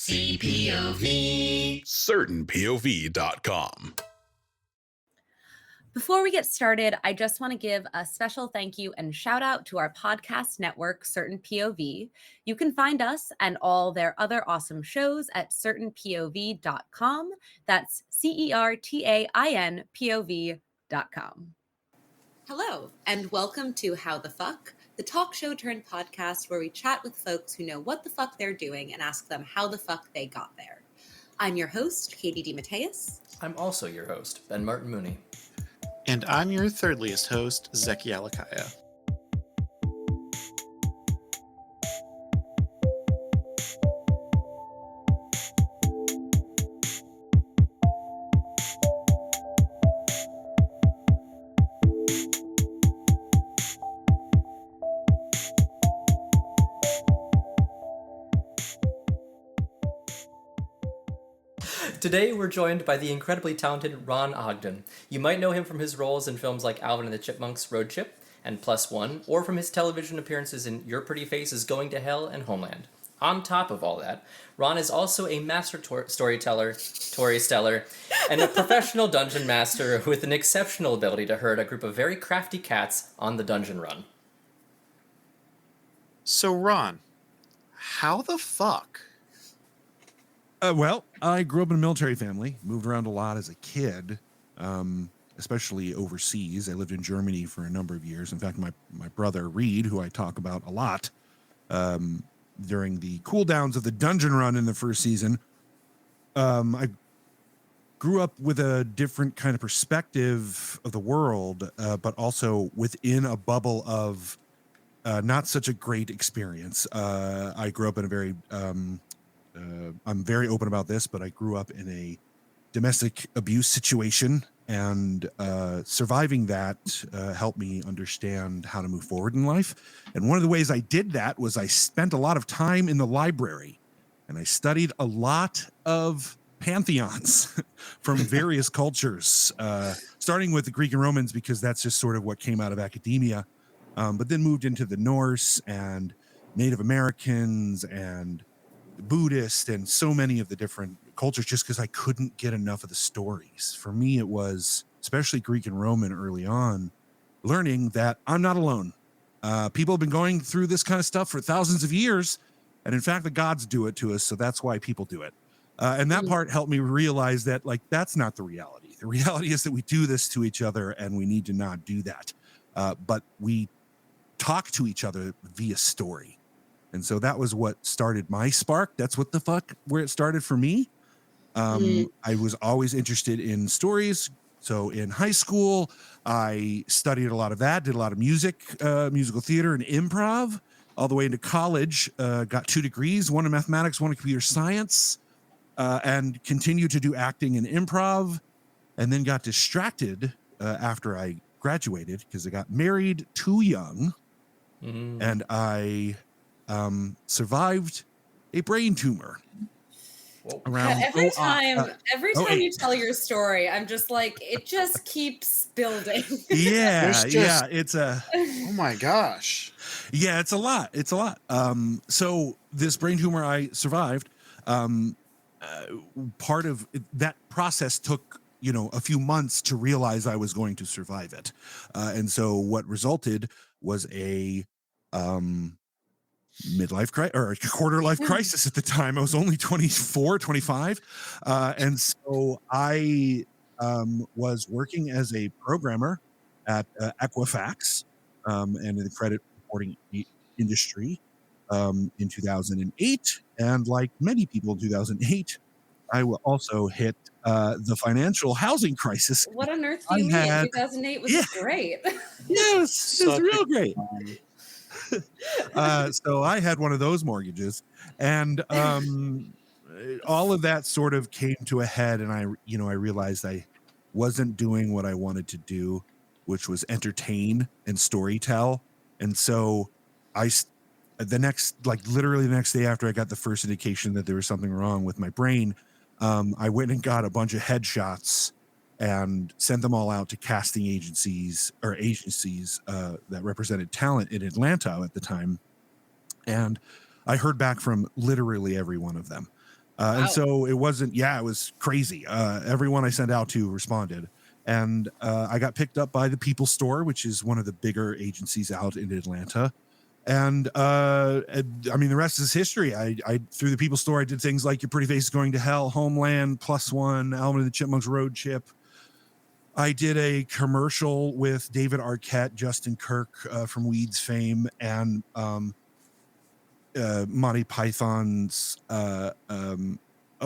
CPOV. CertainPOV.com. Before we get started, I just want to give a special thank you and shout out to our podcast network, Certain POV. You can find us and all their other awesome shows at certainpov.com. That's CERTAINPOV.com. Hello, and welcome to How the Fuck, the talk show turned podcast where we chat with folks who know what the fuck they're doing and ask them how the fuck they got there. I'm your host, Katie DeMatteis. I'm also your host, Ben Martin Mooney. And I'm your thirdliest host, Zeki Alakaya. Today, we're joined by the incredibly talented Ron Ogden. You might know him from his roles in films like Alvin and the Chipmunks, Road Trip, and Plus One, or from his television appearances in Your Pretty Face is Going to Hell and Homeland. On top of all that, Ron is also a master storyteller, and a professional dungeon master with an exceptional ability to herd a group of very crafty cats on the dungeon run. So, Ron, how the fuck? Well, I grew up in a military family, moved around a lot as a kid, especially overseas. I lived in Germany for a number of years. In fact, my brother, Reed, who I talk about a lot, during the cool downs of the dungeon run in the first season, I grew up with a different kind of perspective of the world, but also within a bubble of not such a great experience. I grew up in a very... I'm very open about this, but I grew up in a domestic abuse situation, and surviving that helped me understand how to move forward in life. And one of the ways I did that was I spent a lot of time in the library, and I studied a lot of pantheons from various cultures, starting with the Greek and Romans, because that's just sort of what came out of academia, but then moved into the Norse and Native Americans and Buddhist and so many of the different cultures, just because I couldn't get enough of the stories. For me, it was, especially Greek and Roman early on, learning that I'm not alone. People have been going through this kind of stuff for thousands of years, and in fact, the gods do it to us, so that's why people do it. And that part helped me realize that, like, that's not the reality. The reality is that we do this to each other, and we need to not do that. But we talk to each other via story. And so that was what started my spark. That's what the fuck, where it started for me. I was always interested in stories. So in high school, I studied a lot of that, did a lot of musical theater and improv, all the way into college, got 2 degrees, one in mathematics, one in computer science, and continued to do acting and improv, and then got distracted after I graduated because I got married too young, and I... survived a brain tumor. Every time you tell your story, I'm just like, it just keeps building. It's a... Oh my gosh. Yeah, it's a lot. So this brain tumor I survived, part of that process took, a few months to realize I was going to survive it. And so what resulted was a midlife crisis, or a quarter life crisis at the time. I was only 24, 25. And so I was working as a programmer at Equifax and in the credit reporting industry in 2008. And like many people in 2008, I also hit the financial housing crisis. What on earth do you mean? 2008 was great. Yes, it's real great. So I had one of those mortgages, and all of that sort of came to a head, and I realized I wasn't doing what I wanted to do, which was entertain and storytell. And so literally the next day after I got the first indication that there was something wrong with my brain, I went and got a bunch of headshots and sent them all out to casting agencies that represented talent in Atlanta at the time. And I heard back from literally every one of them. And so it wasn't, it was crazy. Everyone I sent out to responded. And I got picked up by the People Store, which is one of the bigger agencies out in Atlanta. And I mean, the rest is history. I through the People Store, I did things like Your Pretty Face is Going to Hell, Homeland, +1, Alvin and the Chipmunks Road Chip. I did a commercial with David Arquette, Justin Kirk from Weeds fame, and Monty Python's oh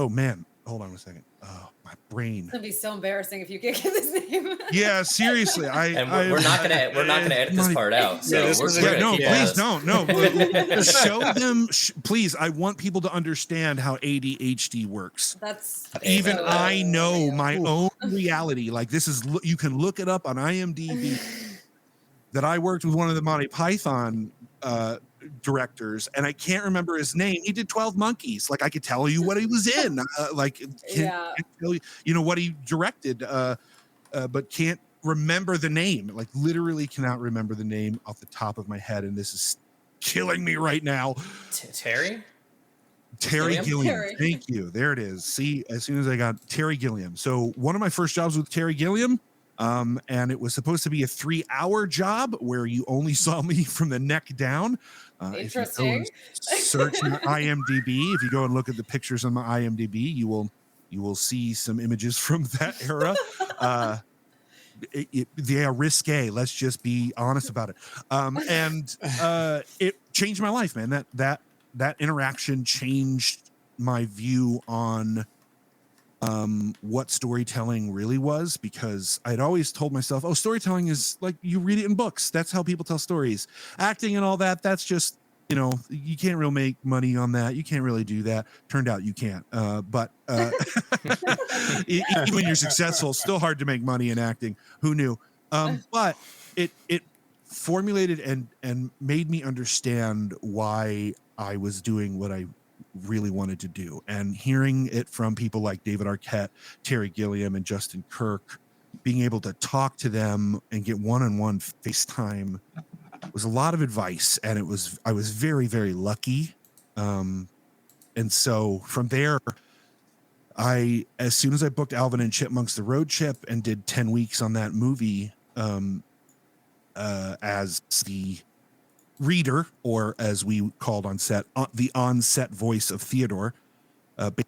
man, hold on a second. Oh, my brain. It's gonna be so embarrassing if you can't get his name. Yeah, seriously. We're not gonna edit this part out. So please don't. No, show them. Please, I want people to understand how ADHD works. That's even I know my own reality. Like this is, you can look it up on IMDb. That I worked with one of the Monty Python directors, and I can't remember his name. He did 12 Monkeys. Like I could tell you what he was in. Can't tell you, what he directed, but can't remember the name. Like literally cannot remember the name off the top of my head, and this is killing me right now. Terry Gilliam. Thank you. There it is. See, as soon as I got Terry Gilliam. So one of my first jobs with Terry Gilliam. And it was supposed to be a 3-hour job where you only saw me from the neck down. Interesting. Search my IMDb. If you go and look at the pictures on my IMDb, you will see some images from that era. They are risque. Let's just be honest about it. And it changed my life, man. That interaction changed my view on what storytelling really was, because I'd always told myself, oh, storytelling is like you read it in books. That's how people tell stories. Acting and all that, that's just, you can't really make money on that. You can't really do that. Turned out you can't. But even when you're successful, still hard to make money in acting. Who knew? But it formulated and made me understand why I was doing what I really wanted to do, and hearing it from people like David Arquette, Terry Gilliam, and Justin Kirk, being able to talk to them and get one-on-one FaceTime was a lot of advice, and I was very, very lucky. And so from there, as soon as I booked Alvin and Chipmunks the Road Chip and did 10 weeks on that movie as the reader, or as we called on set, the on-set voice of Theodore,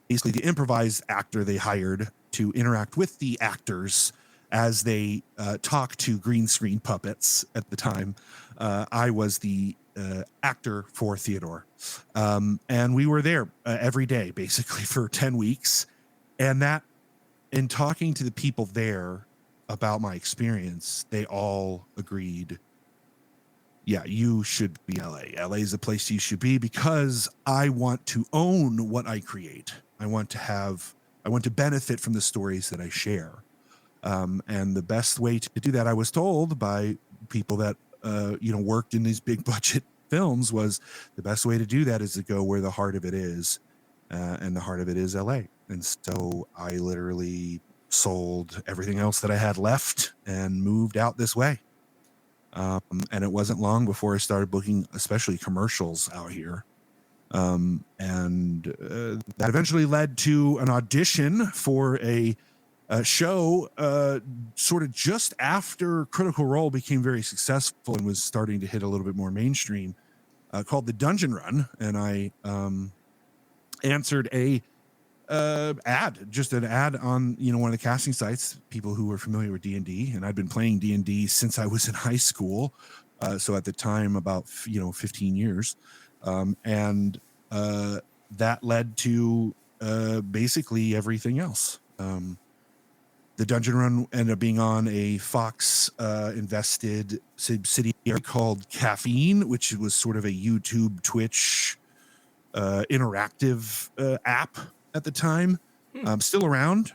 basically the improvised actor they hired to interact with the actors as they talk to green screen puppets at the time. I was the actor for Theodore. And we were there every day, basically, for 10 weeks. And that, in talking to the people there about my experience, they all agreed, yeah, you should be LA. LA is the place you should be, because I want to own what I create. I want to benefit from the stories that I share. And the best way to do that, I was told by people that, worked in these big budget films, was the best way to do that is to go where the heart of it is. And the heart of it is LA. And so I literally sold everything else that I had left and moved out this way. And it wasn't long before I started booking, especially commercials out here. And that eventually led to an audition for a show sort of just after Critical Role became very successful and was starting to hit a little bit more mainstream, called The Dungeon Run. And I answered an ad on one of the casting sites, people who were familiar with D&D, and I'd been playing D&D since I was in high school, so at the time about 15 years, and that led to basically everything else. The Dungeon Run ended up being on a Fox invested subsidiary called Caffeine, which was sort of a YouTube, Twitch interactive app at the time. Still around.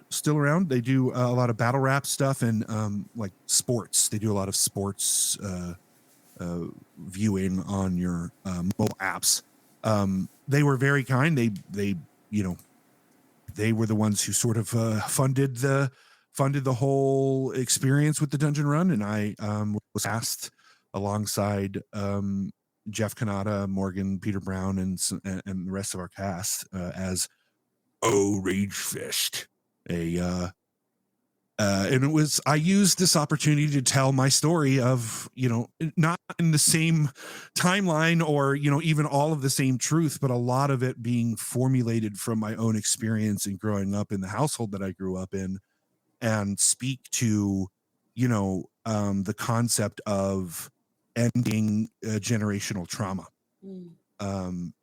They do a lot of battle rap stuff and like sports. They do a lot of sports viewing on your mobile apps. They were very kind. They were the ones who sort of funded the whole experience with the Dungeon Run, and I was asked alongside Jeff Kanata, Morgan, Peter Brown, and the rest of our cast as Oh, Rage Fest. And it was, I used this opportunity to tell my story of, not in the same timeline or, even all of the same truth, but a lot of it being formulated from my own experience in growing up in the household that I grew up in, and speak to, the concept of ending generational trauma.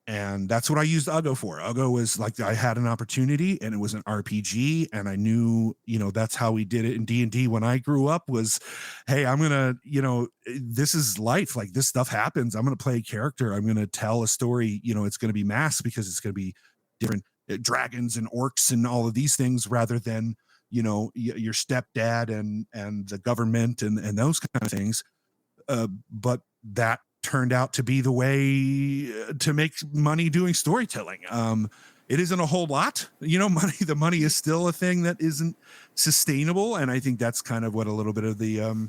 And that's what I used Uggo for. Uggo was like, I had an opportunity and it was an RPG, and I knew, that's how we did it in D&D when I grew up was, hey, I'm going to, this is life. Like, this stuff happens. I'm going to play a character. I'm going to tell a story. It's going to be masked because it's going to be different dragons and orcs and all of these things, rather than, your stepdad and the government and those kind of things. But that turned out to be the way to make money doing storytelling. It isn't a whole lot, the money is still a thing that isn't sustainable. And I think that's kind of what a little bit of the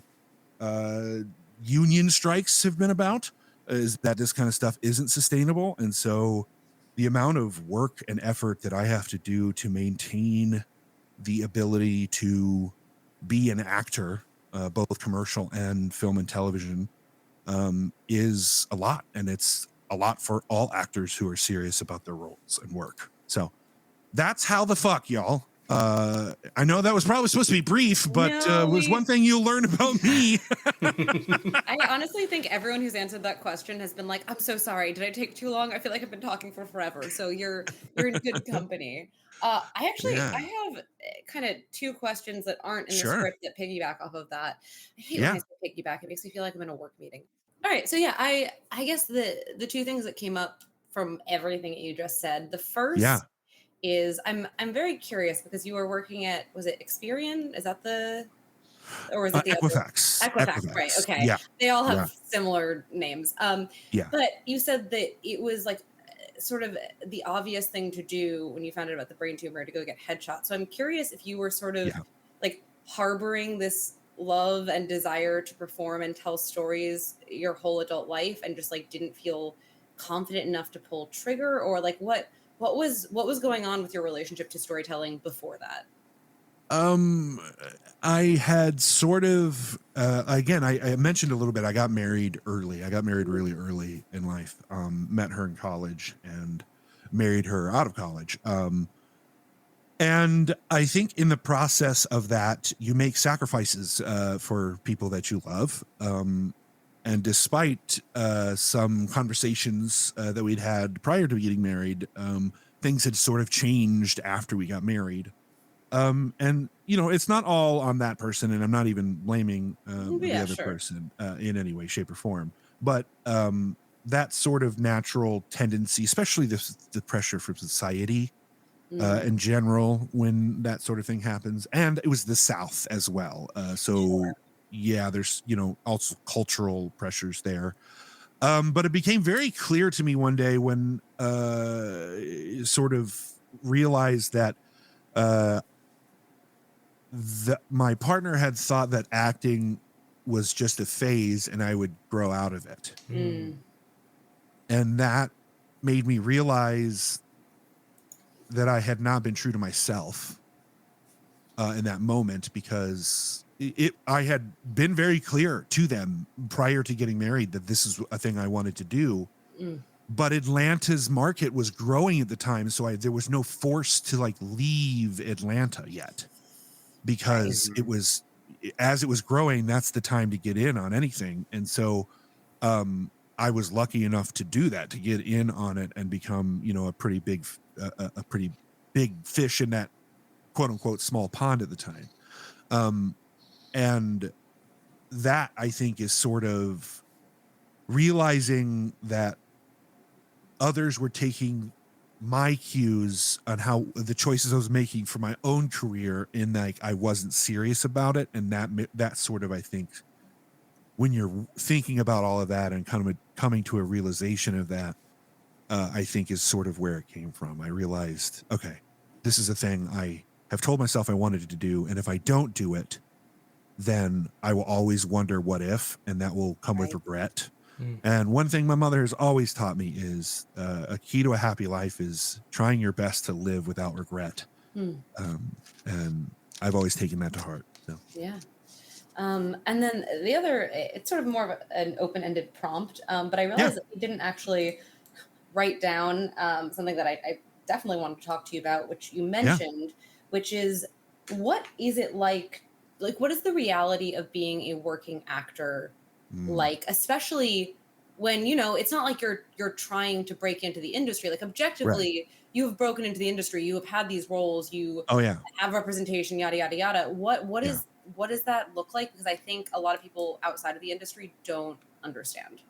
union strikes have been about, is that this kind of stuff isn't sustainable. And so the amount of work and effort that I have to do to maintain the ability to be an actor, both commercial and film and television, is a lot, and it's a lot for all actors who are serious about their roles and work. So that's how the fuck, y'all. I know that was probably supposed to be brief, but was one thing you'll learn about me. I honestly think everyone who's answered that question has been like, I'm so sorry. Did I take too long? I feel like I've been talking for forever. So you're in good company. I have kind of two questions that aren't in the script that piggyback off of that. I hate when I say piggyback. It makes me feel like I'm in a work meeting. All right. So yeah, I guess the two things that came up from everything that you just said. The first is I'm very curious because you were working at, was it Experian? Is that or is it the Equifax? Equifax, right? Okay. Yeah. They all have similar names. But you said that it was like sort of the obvious thing to do when you found out about the brain tumor to go get headshots. So I'm curious if you were sort of like harboring this love and desire to perform and tell stories your whole adult life and just like didn't feel confident enough to pull trigger, or like what was going on with your relationship to storytelling before that? I had sort of, again, I mentioned a little bit, I got married early. I got married really early in life, met her in college and married her out of college. And I think in the process of that, you make sacrifices for people that you love. And despite some conversations that we'd had prior to getting married, things had sort of changed after we got married. And, it's not all on that person, and I'm not even blaming the other person in any way, shape, or form. But that sort of natural tendency, especially the pressure from society, in general, when that sort of thing happens. And it was the South as well. There's, also cultural pressures there. But it became very clear to me one day when sort of realized that my partner had thought that acting was just a phase and I would grow out of it. And that made me realize that I had not been true to myself in that moment, because I had been very clear to them prior to getting married that this is a thing I wanted to do. But Atlanta's market was growing at the time, so there was no force to like leave Atlanta yet, because it was, as it was growing, that's the time to get in on anything. And so I was lucky enough to do that, to get in on it and become, a pretty big fish in that quote unquote small pond at the time. And that, I think, is sort of realizing that others were taking my cues on how the choices I was making for my own career, in like I wasn't serious about it. And that sort of, I think, when you're thinking about all of that and kind of coming to a realization of that, I think is sort of where it came from. I realized, okay, this is a thing I have told myself I wanted to do. And if I don't do it, then I will always wonder what if, and that will come with regret. And one thing my mother has always taught me is a key to a happy life is trying your best to live without regret. And I've always taken that to heart. So. Yeah. And then the other, it's sort of more of an open-ended prompt, but I realized that we didn't actually write down something that I definitely wanted to talk to you about, which you mentioned, which is, what is it like, what is the reality of being a working actor like, especially when, it's not like you're trying to break into the industry, like objectively, you have broken into the industry, you have had these roles, you have representation, yada, yada, yada. What does that look like? Because I think a lot of people outside of the industry don't understand.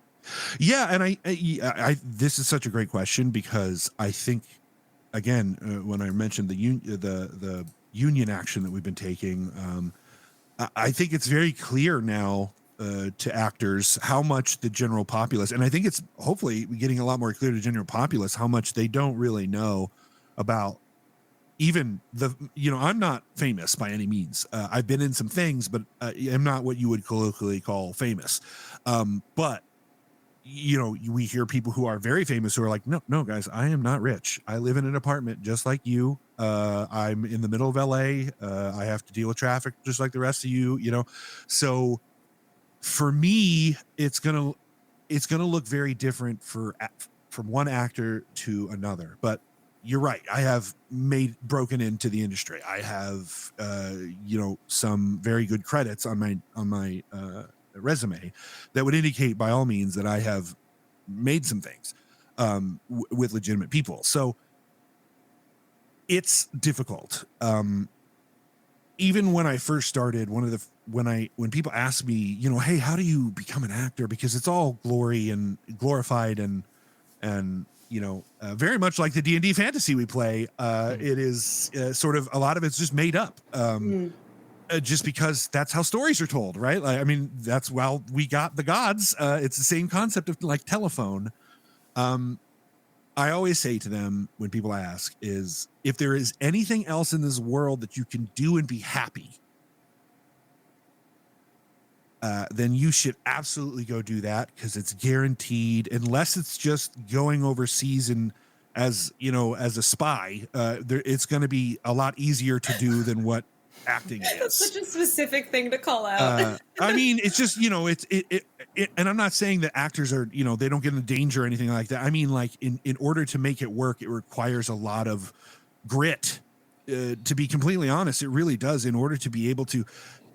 Yeah. And I this is such a great question, because I think, again, when I mentioned the union action that we've been taking, I think it's very clear now to actors how much the general populace, and I think it's hopefully getting a lot more clear to general populace how much they don't really know about even I'm not famous by any means. I've been in some things, but I'm not what you would colloquially call famous. But we hear people who are very famous who are like, no, guys, I am not rich. I live in an apartment just like you. I'm in the middle of LA. I have to deal with traffic just like the rest of you, So for me, it's going to look very different from one actor to another. But you're right. I have broken into the industry. I have, some very good credits on my resume that would indicate by all means that I have made some things with legitimate people. So it's difficult. Even when I first started, when people ask me, hey, how do you become an actor? Because it's all glory and glorified and very much like the D&D fantasy we play. It is sort of, a lot of it's just made up. Just because that's how stories are told, right? Like, I mean, that's why we got the gods. It's the same concept of like telephone. I always say to them when people ask is, if there is anything else in this world that you can do and be happy, then you should absolutely go do that, because it's guaranteed, unless it's just going overseas and as a spy, it's going to be a lot easier to do than what acting is. That's such a specific thing to call out. I mean, it's just, and I'm not saying that actors are, they don't get into danger or anything like that. I mean, like in order to make it work, it requires a lot of grit. To be completely honest, it really does, in order to be able to.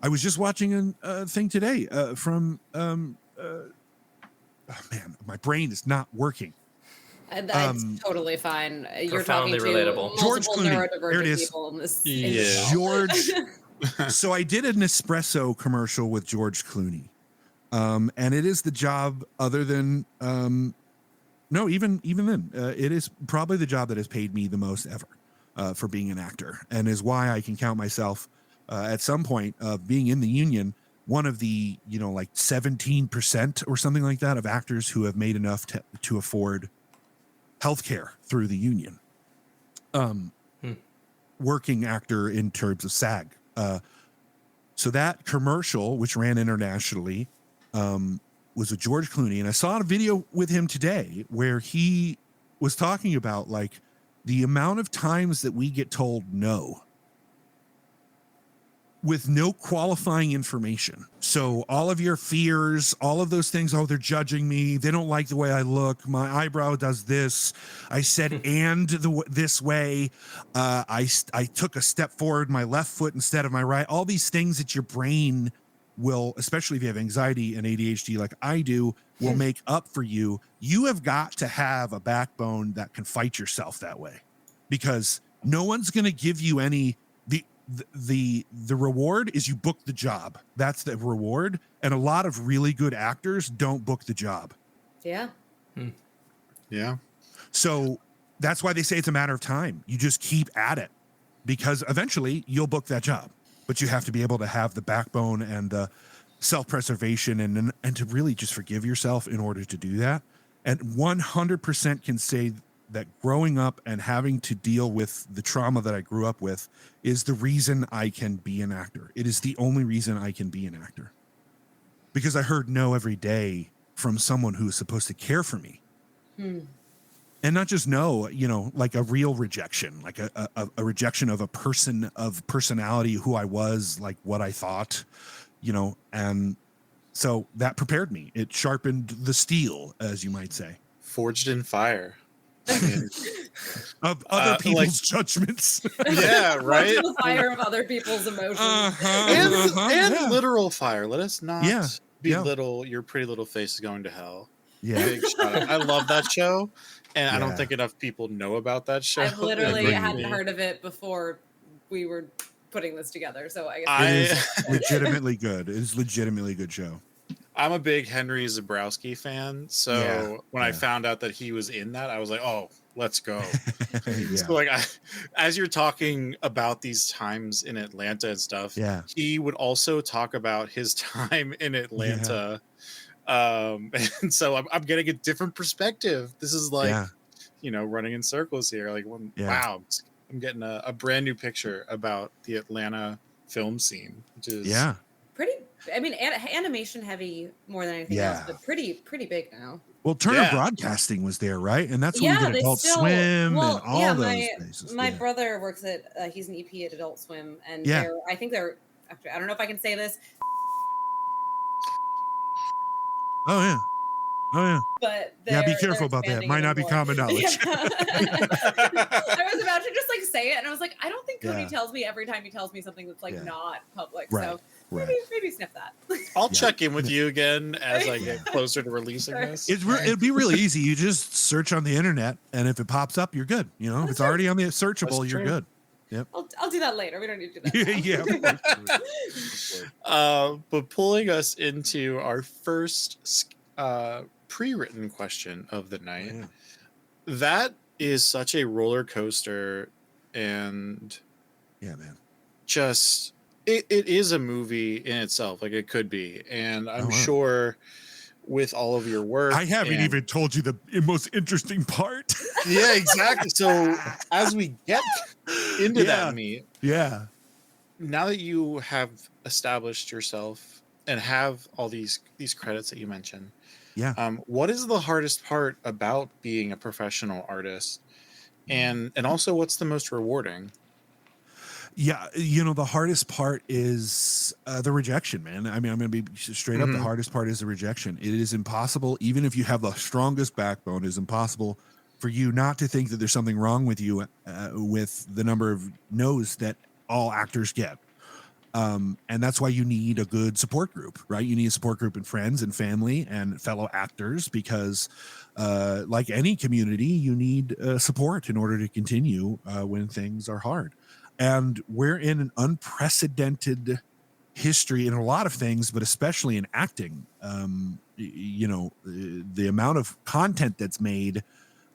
I was just watching a thing today from, oh man, my brain is not working. That's totally fine. You're talking to relatable. George multiple Clooney. neurodivergent people in this. Yeah. George. So I did an espresso commercial with George Clooney. And it is the job, other than, no, even then, it is probably the job that has paid me the most ever for being an actor, and is why I can count myself at some point of being in the union, one of the, like 17% or something like that of actors who have made enough to afford healthcare through the union. Working actor in terms of SAG. So that commercial, which ran internationally, was with George Clooney. And I saw a video with him today where he was talking about like the amount of times that we get told no with no qualifying information. So all of your fears, all of those things, oh, they're judging me, they don't like the way I look, my eyebrow does this, I said this way, I took a step forward, my left foot instead of my right, all these things that your brain will, especially if you have anxiety and ADHD like I do, will make up for you. You have got to have a backbone that can fight yourself that way, because no one's going to give you any. The reward is you book the job. That's the reward. And a lot of really good actors don't book the job. Yeah. Yeah. So that's why they say it's a matter of time. You just keep at it, because eventually you'll book that job, but you have to be able to have the backbone and the self-preservation and to really just forgive yourself in order to do that. And 100% can say that growing up and having to deal with the trauma that I grew up with is the reason I can be an actor. It is the only reason I can be an actor, because I heard no every day from someone who's supposed to care for me. Hmm. And not just no, like a real rejection, like a rejection of a person, of personality, who I was, like what I thought, and so that prepared me. It sharpened the steel, as you might say. Forged in fire. I mean, of other people's judgments. Yeah, right. The fire of other people's emotions. And literal fire. Let us not belittle Your Pretty Little Face is Going to Hell. Yeah. Big shout out. I love that show. And I don't think enough people know about that show. I literally hadn't heard of it before we were putting this together. So I guess it is legitimately good. It is legitimately a good show. I'm a big Henry Zabrowski fan. So when I found out that he was in that, I was like, oh, let's go. So like as you're talking about these times in Atlanta and stuff, he would also talk about his time in Atlanta. And so I'm getting a different perspective. This is like, running in circles here. Like, wow, I'm getting a brand new picture about the Atlanta film scene, which is pretty. I mean, animation heavy more than anything else, but pretty big now. Well, Turner Broadcasting was there, right? And that's when you get Adult Swim and all those places. My brother works at he's an EP at Adult Swim, and I think they're actually, I don't know if I can say this. Oh yeah. But be careful about that. Might not be common knowledge. I was about to just like say it, and I was like, I don't think Cody tells me every time he tells me something that's like not public. Right. So maybe sniff that. I'll check in with you again as I get closer to releasing this. It'd be really easy. You just search on the internet, and if it pops up, you're good. If it's already on the searchable, you're good. Yep. I'll do that later. We don't need to do that. But pulling us into our first pre-written question of the night, that is such a roller coaster, and just it is a movie in itself. Like, it could be, and I'm sure with all of your work, I haven't even told you the most interesting part. Yeah, exactly. So as we get into that meat, now that you have established yourself and have all these credits that you mentioned, what is the hardest part about being a professional artist, and also what's the most rewarding? The hardest part is the rejection, man. I mean, I'm going to be straight up. The hardest part is the rejection. It is impossible, even if you have the strongest backbone, it is impossible for you not to think that there's something wrong with you with the number of no's that all actors get. And that's why you need a good support group, right? You need a support group and friends and family and fellow actors, because like any community, you need support in order to continue when things are hard. And we're in an unprecedented history in a lot of things, but especially in acting. The amount of content that's made,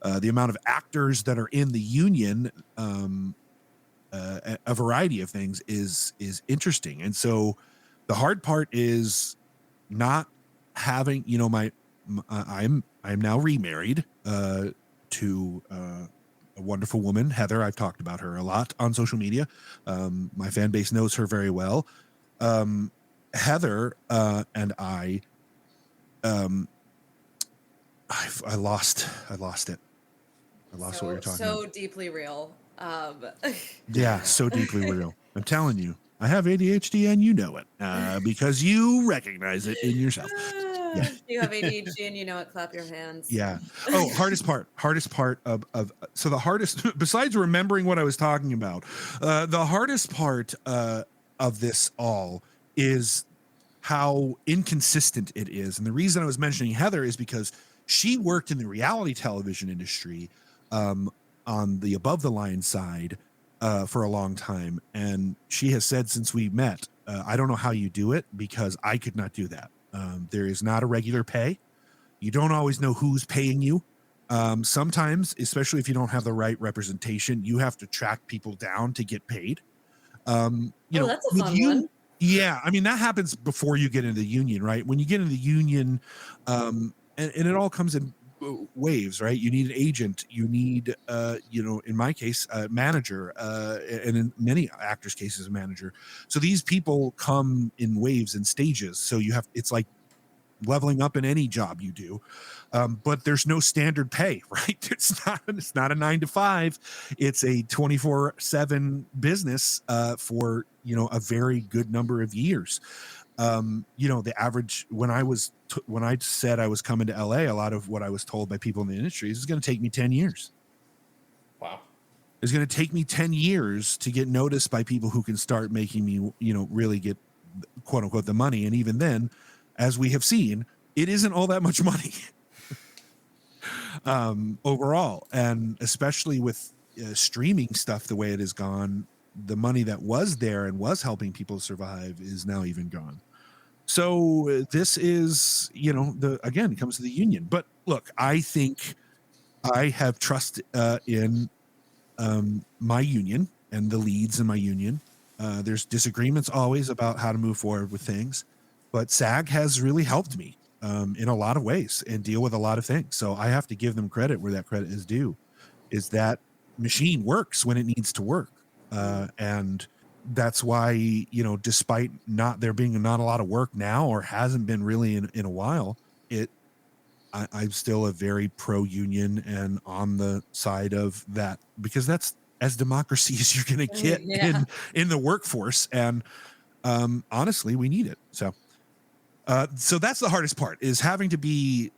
the amount of actors that are in the union, a variety of things is interesting. And so the hard part is not having, I'm now remarried to a wonderful woman, Heather. I've talked about her a lot on social media. My fan base knows her very well. Heather and I lost it. I lost what we were talking about. So deeply real. So deeply real. I'm telling you, I have ADHD, and you know it because you recognize it in yourself. You have ADHD and you know it. Clap your hands. Yeah. Oh, hardest part of so the hardest, besides remembering what I was talking about, the hardest part of this all is how inconsistent it is. And the reason I was mentioning Heather is because she worked in the reality television industry on the above the line side for a long time. And she has said since we met, I don't know how you do it, because I could not do that. There is not a regular pay. You don't always know who's paying you. Sometimes, especially if you don't have the right representation, you have to track people down to get paid. That's a fun one. Yeah, I mean, that happens before you get into the union, right? When you get into the union, and it all comes in waves, right? You need an agent. You need, in my case, a manager, and in many actors' cases, a manager. So these people come in waves and stages. So it's like leveling up in any job you do. But there's no standard pay, right? It's not a 9 to 5. It's a 24/7 business for, a very good number of years. The average, when I said I was coming to LA, a lot of what I was told by people in the industry is it's going to take me 10 years. Wow. It's going to take me 10 years to get noticed by people who can start making me, really get quote unquote the money. And even then, as we have seen, it isn't all that much money overall. And especially with streaming stuff, the way it has gone, the money that was there and was helping people survive is now even gone. So this is, again, it comes to the union. But look, I think I have trust in my union and the leads in my union. There's disagreements always about how to move forward with things, but SAG has really helped me in a lot of ways and deal with a lot of things. So I have to give them credit where that credit is due, is that machine works when it needs to work. And that's why, despite there being not a lot of work now, or hasn't been really in a while, I'm still a very pro-union and on the side of that, because that's as democracy as you're going to get in the workforce. And honestly, we need it. So that's the hardest part, is having to be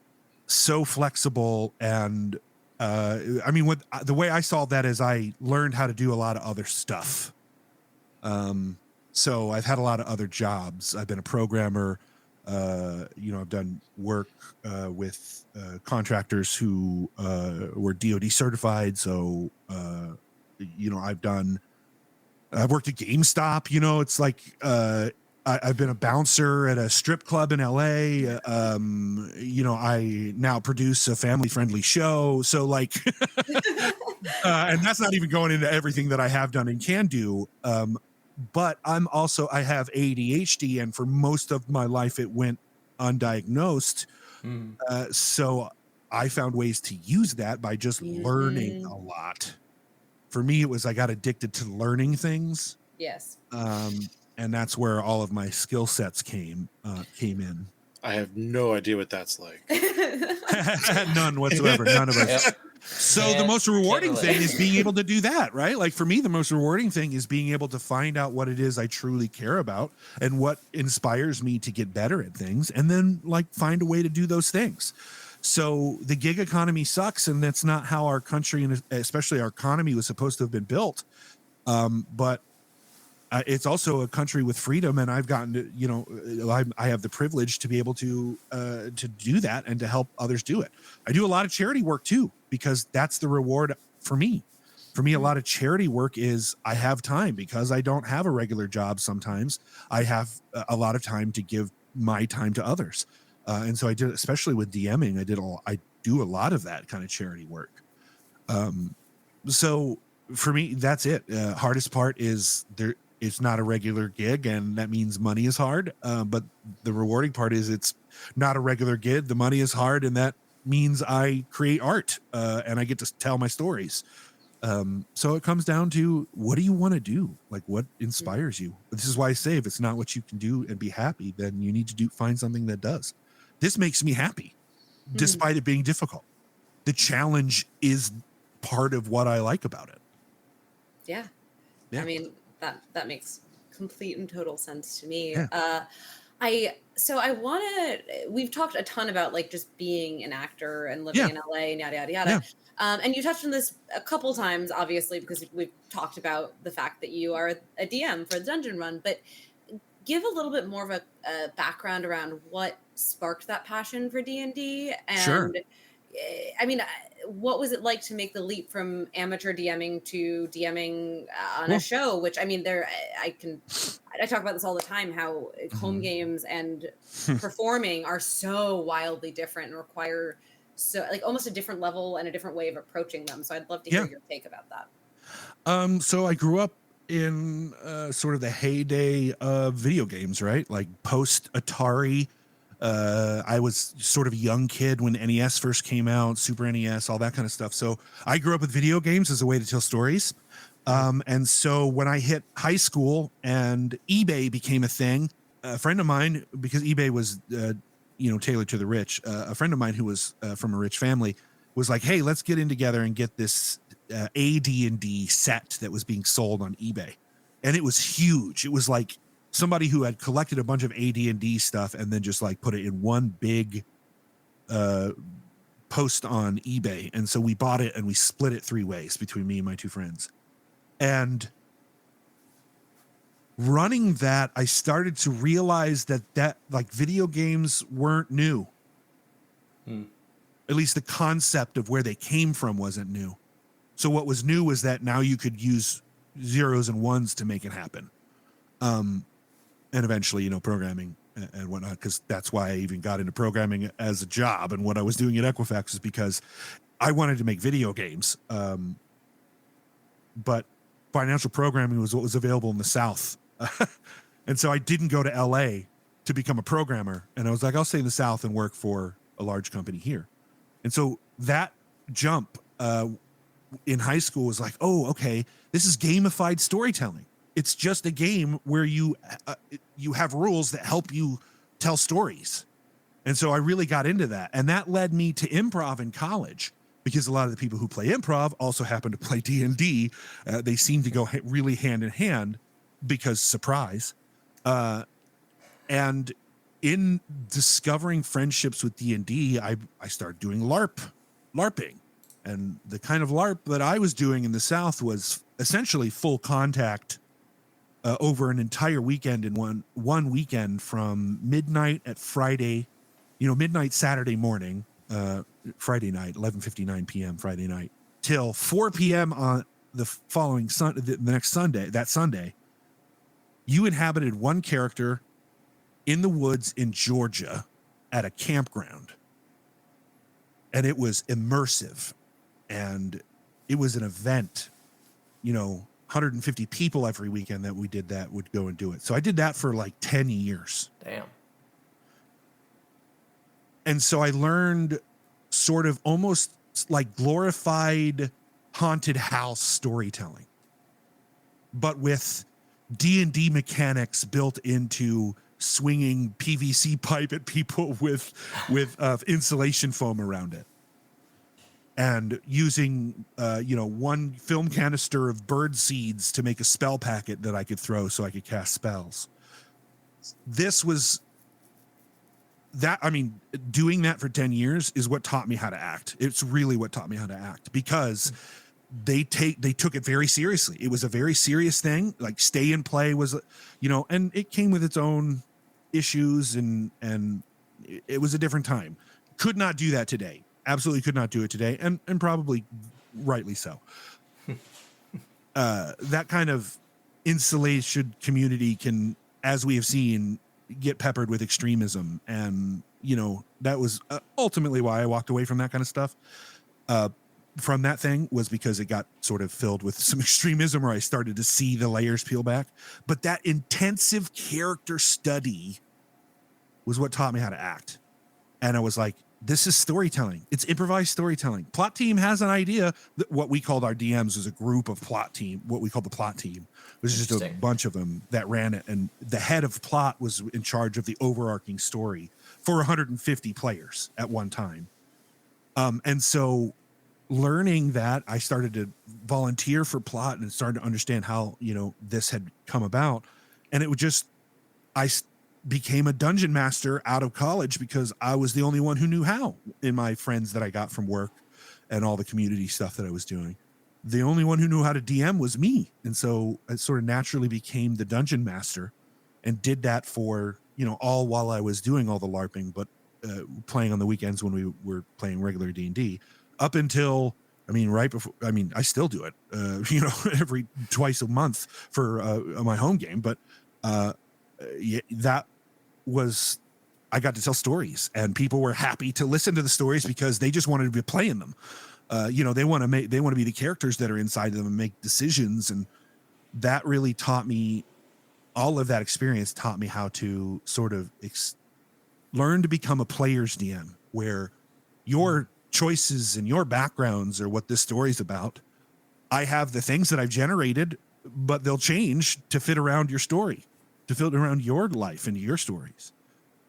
so flexible. And the way I solved that is I learned how to do a lot of other stuff. So I've had a lot of other jobs. I've been a programmer. I've done work with contractors who were DoD certified. So, I've worked at GameStop. It's like I've been a bouncer at a strip club in LA. I now produce a family-friendly show. So like, and that's not even going into everything that I have done and can do. But I have ADHD, and for most of my life it went undiagnosed. So I found ways to use that by just learning a lot. For me, it was I got addicted to learning things. Yes. And that's where all of my skill sets came in. I have no idea what that's like. None whatsoever. None of us. Yep. So the most rewarding thing is being able to do that, right? Like for me, the most rewarding thing is being able to find out what it is I truly care about and what inspires me to get better at things, and then like find a way to do those things. So the gig economy sucks, and that's not how our country and especially our economy was supposed to have been built. But it's also a country with freedom, and I've gotten to, I have the privilege to be able to do that and to help others do it. I do a lot of charity work too, because that's the reward for me. For me, a lot of charity work is I have time because I don't have a regular job. Sometimes I have a lot of time to give my time to others. And so I did, especially with DMing, I do a lot of that kind of charity work. So for me, that's it. Hardest part is it's not a regular gig, and that means money is hard. But the rewarding part is it's not a regular gig. The money is hard, and that means I create art and I get to tell my stories. So it comes down to, what do you want to do? Like, what inspires you? This is why I say, if it's not what you can do and be happy, then you need to find something that does. This makes me happy, despite it being difficult. The challenge is part of what I like about it. Yeah. I mean, that makes complete and total sense to me. Yeah. We've talked a ton about like just being an actor and living in LA and yada, yada, yada. Yeah. And you touched on this a couple times, obviously, because we've talked about the fact that you are a DM for the Dungeon Run, but give a little bit more of a background around what sparked that passion for D&D. And Sure. I mean, what was it like to make the leap from amateur DMing to DMing on a show? Which, I mean, I talk about this all the time, how home games and performing are so wildly different and require almost a different level and a different way of approaching them. So I'd love to hear your take about that. So I grew up in sort of the heyday of video games, right? Like post Atari. I was sort of a young kid when NES first came out, Super NES, all that kind of stuff. So I grew up with video games as a way to tell stories. And so when I hit high school and eBay became a thing, a friend of mine, because eBay was, tailored to the rich. A friend of mine who was from a rich family was like, hey, let's get in together and get this AD&D set that was being sold on eBay. And it was huge. It was like somebody who had collected a bunch of AD&D stuff and then just like put it in one big post on eBay. And so we bought it and we split it 3 ways between me and my 2 friends. And running that, I started to realize that like video games weren't new. At least the concept of where they came from wasn't new. So what was new was that now you could use zeros and ones to make it happen. And eventually, programming and whatnot, because that's why I even got into programming as a job. And what I was doing at Equifax is because I wanted to make video games. But financial programming was what was available in the South. And so I didn't go to LA to become a programmer. And I was like, I'll stay in the South and work for a large company here. And so that jump in high school was like, oh, okay, this is gamified storytelling. It's just a game where you have rules that help you tell stories. And so I really got into that. And that led me to improv in college, because a lot of the people who play improv also happen to play D&D. They seem to go really hand in hand because surprise. And in discovering friendships with D&D, I started doing LARPing. And the kind of LARP that I was doing in the South was essentially full contact over an entire weekend in one weekend, from midnight at Friday, midnight Saturday morning, Friday night, 11:59 p.m. Friday night, till 4 p.m. on the following the next Sunday. That Sunday, you inhabited one character in the woods in Georgia at a campground, and it was immersive, and it was an event. 150 people every weekend that we did that would go and do it. So I did that for like 10 years. Damn. And so I learned sort of almost like glorified haunted house storytelling, but with D&D mechanics built into swinging PVC pipe at people with insulation foam around it, and using one film canister of bird seeds to make a spell packet that I could throw so I could cast spells. This was that, doing that for 10 years is what taught me how to act. It's really what taught me how to act, because they took it very seriously. It was a very serious thing. Like stay and play was, and it came with its own issues, and it was a different time. Could not do that today. Absolutely could not do it today, and probably rightly so. That kind of insulation community can, as we have seen, get peppered with extremism, and that was ultimately why I walked away from that kind of stuff. From that thing was because it got sort of filled with some extremism, where I started to see the layers peel back. But that intensive character study was what taught me how to act, and I was like, this is storytelling. It's improvised storytelling. Plot team has an idea. That what we called our DMs was a group of plot team, what we called the plot team. It was just a bunch of them that ran it. And the head of plot was in charge of the overarching story for 150 players at one time. And so learning that, I started to volunteer for plot and started to understand how, this had come about. And it would just, I became a dungeon master out of college because I was the only one who knew how, in my friends that I got from work and all the community stuff that I was doing. The only one who knew how to DM was me. And so I sort of naturally became the dungeon master and did that for, all while I was doing all the LARPing, but playing on the weekends when we were playing regular D&D up until, right before, I still do it, every twice a month for my home game. But that was, I got to tell stories, and people were happy to listen to the stories because they just wanted to be playing them. They want to be the characters that are inside them and make decisions. And that really taught me, all of that experience taught me how to sort of learn to become a player's DM, where your choices and your backgrounds are what this story's about. I have the things that I've generated, but they'll change to fit around your story, to fit around your life and your stories.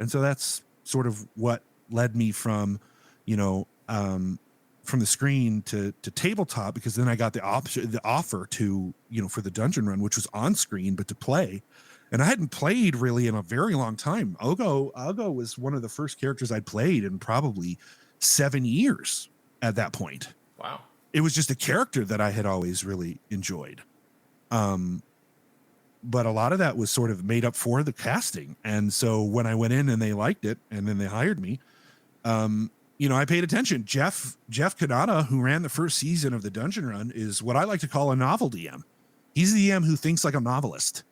And so that's sort of what led me from, from the screen to tabletop, because then I got the offer to, for the dungeon run, which was on screen, but to play. And I hadn't played really in a very long time. Ogo was one of the first characters I'd played in probably 7 years at that point. Wow. It was just a character that I had always really enjoyed. But a lot of that was sort of made up for the casting. And so when I went in and they liked it and then they hired me, I paid attention. Jeff Kanata, who ran the first season of the Dungeon Run, is what I like to call a novel DM. He's the DM who thinks like a novelist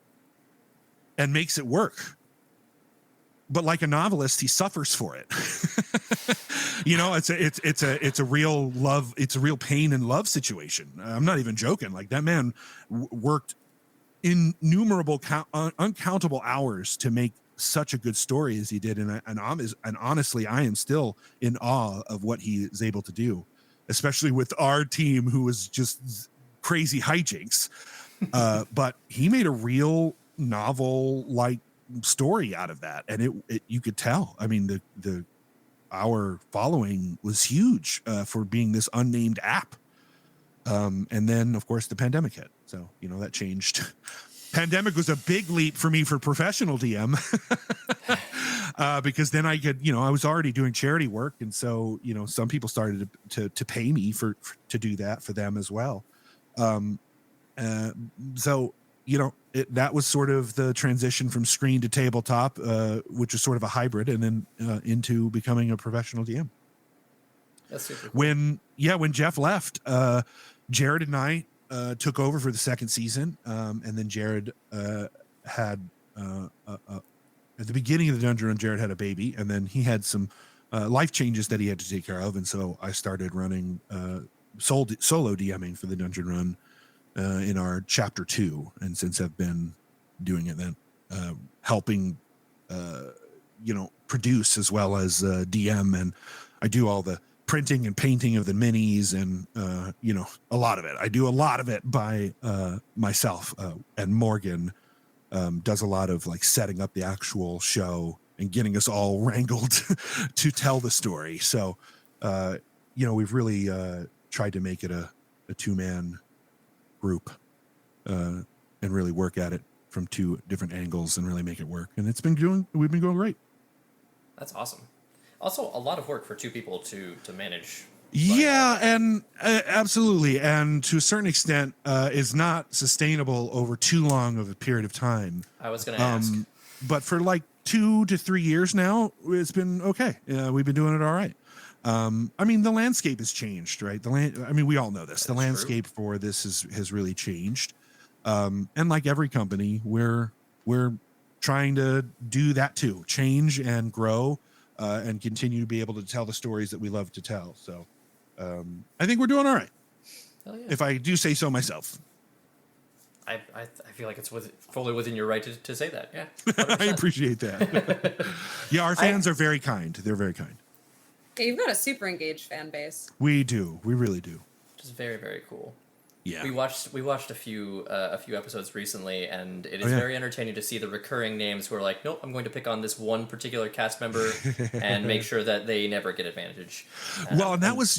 and makes it work. But like a novelist, he suffers for it. It's a real love. It's a real pain and love situation. I'm not even joking. Like, that man worked innumerable, uncountable hours to make such a good story as he did. And honestly, I am still in awe of what he is able to do, especially with our team, who was just crazy hijinks. But he made a real novel-like story out of that, and it you could tell. I mean, our following was huge for being this unnamed app. And then, of course, the pandemic hit, so that changed. Pandemic was a big leap for me for professional DM, because then I could, I was already doing charity work, and so some people started to pay me to do that for them as well. So that was sort of the transition from screen to tabletop, which was sort of a hybrid, and then into becoming a professional DM. That's super cool. When Jeff left, Jared and I took over for the second season, and then Jared had at the beginning of the Dungeon Run, Jared had a baby, and then he had some life changes that he had to take care of, and so I started running solo DMing for the Dungeon Run in our chapter 2, and since I've been doing it then, helping produce as well as DM, and I do all the printing and painting of the minis, and a lot of it. I do a lot of it by myself, and Morgan does a lot of like setting up the actual show and getting us all wrangled to tell the story. So we've really tried to make it a 2-man group, and really work at it from 2 different angles and really make it work. And we've been going great. That's awesome. Also, a lot of work for 2 people to manage. Yeah, and absolutely. And to a certain extent, is not sustainable over too long of a period of time. I was going to ask. But for like 2 to 3 years now, it's been okay. We've been doing it all right. The landscape has changed, right? We all know this. The landscape for this has really changed. And like every company, we're trying to do that too, change and grow, and continue to be able to tell the stories that we love to tell. So, I think we're doing all right. Hell yeah. If I do say so myself. I feel like it's fully within your right to say that. Yeah. I appreciate that. Yeah, our fans are very kind. They're very kind. Yeah, you've got a super engaged fan base. We do. We really do. Which is very, very cool. Yeah. We watched a few episodes recently, and it is very entertaining to see the recurring names who are like, nope, I'm going to pick on this one particular cast member and make sure that they never get advantage. Well, and that was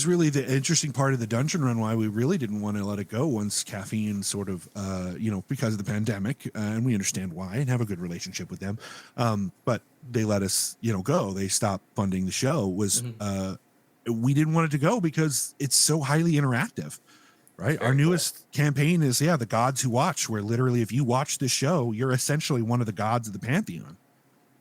really the interesting part of the Dungeon Run, why we really didn't want to let it go once Caffeine sort of, because of the pandemic, and we understand why and have a good relationship with them. But they let us, go. They stopped funding the show. We didn't want it to go because it's so highly interactive, right? Our newest campaign is, the Gods Who Watch, where literally if you watch the show, you're essentially one of the gods of the Pantheon.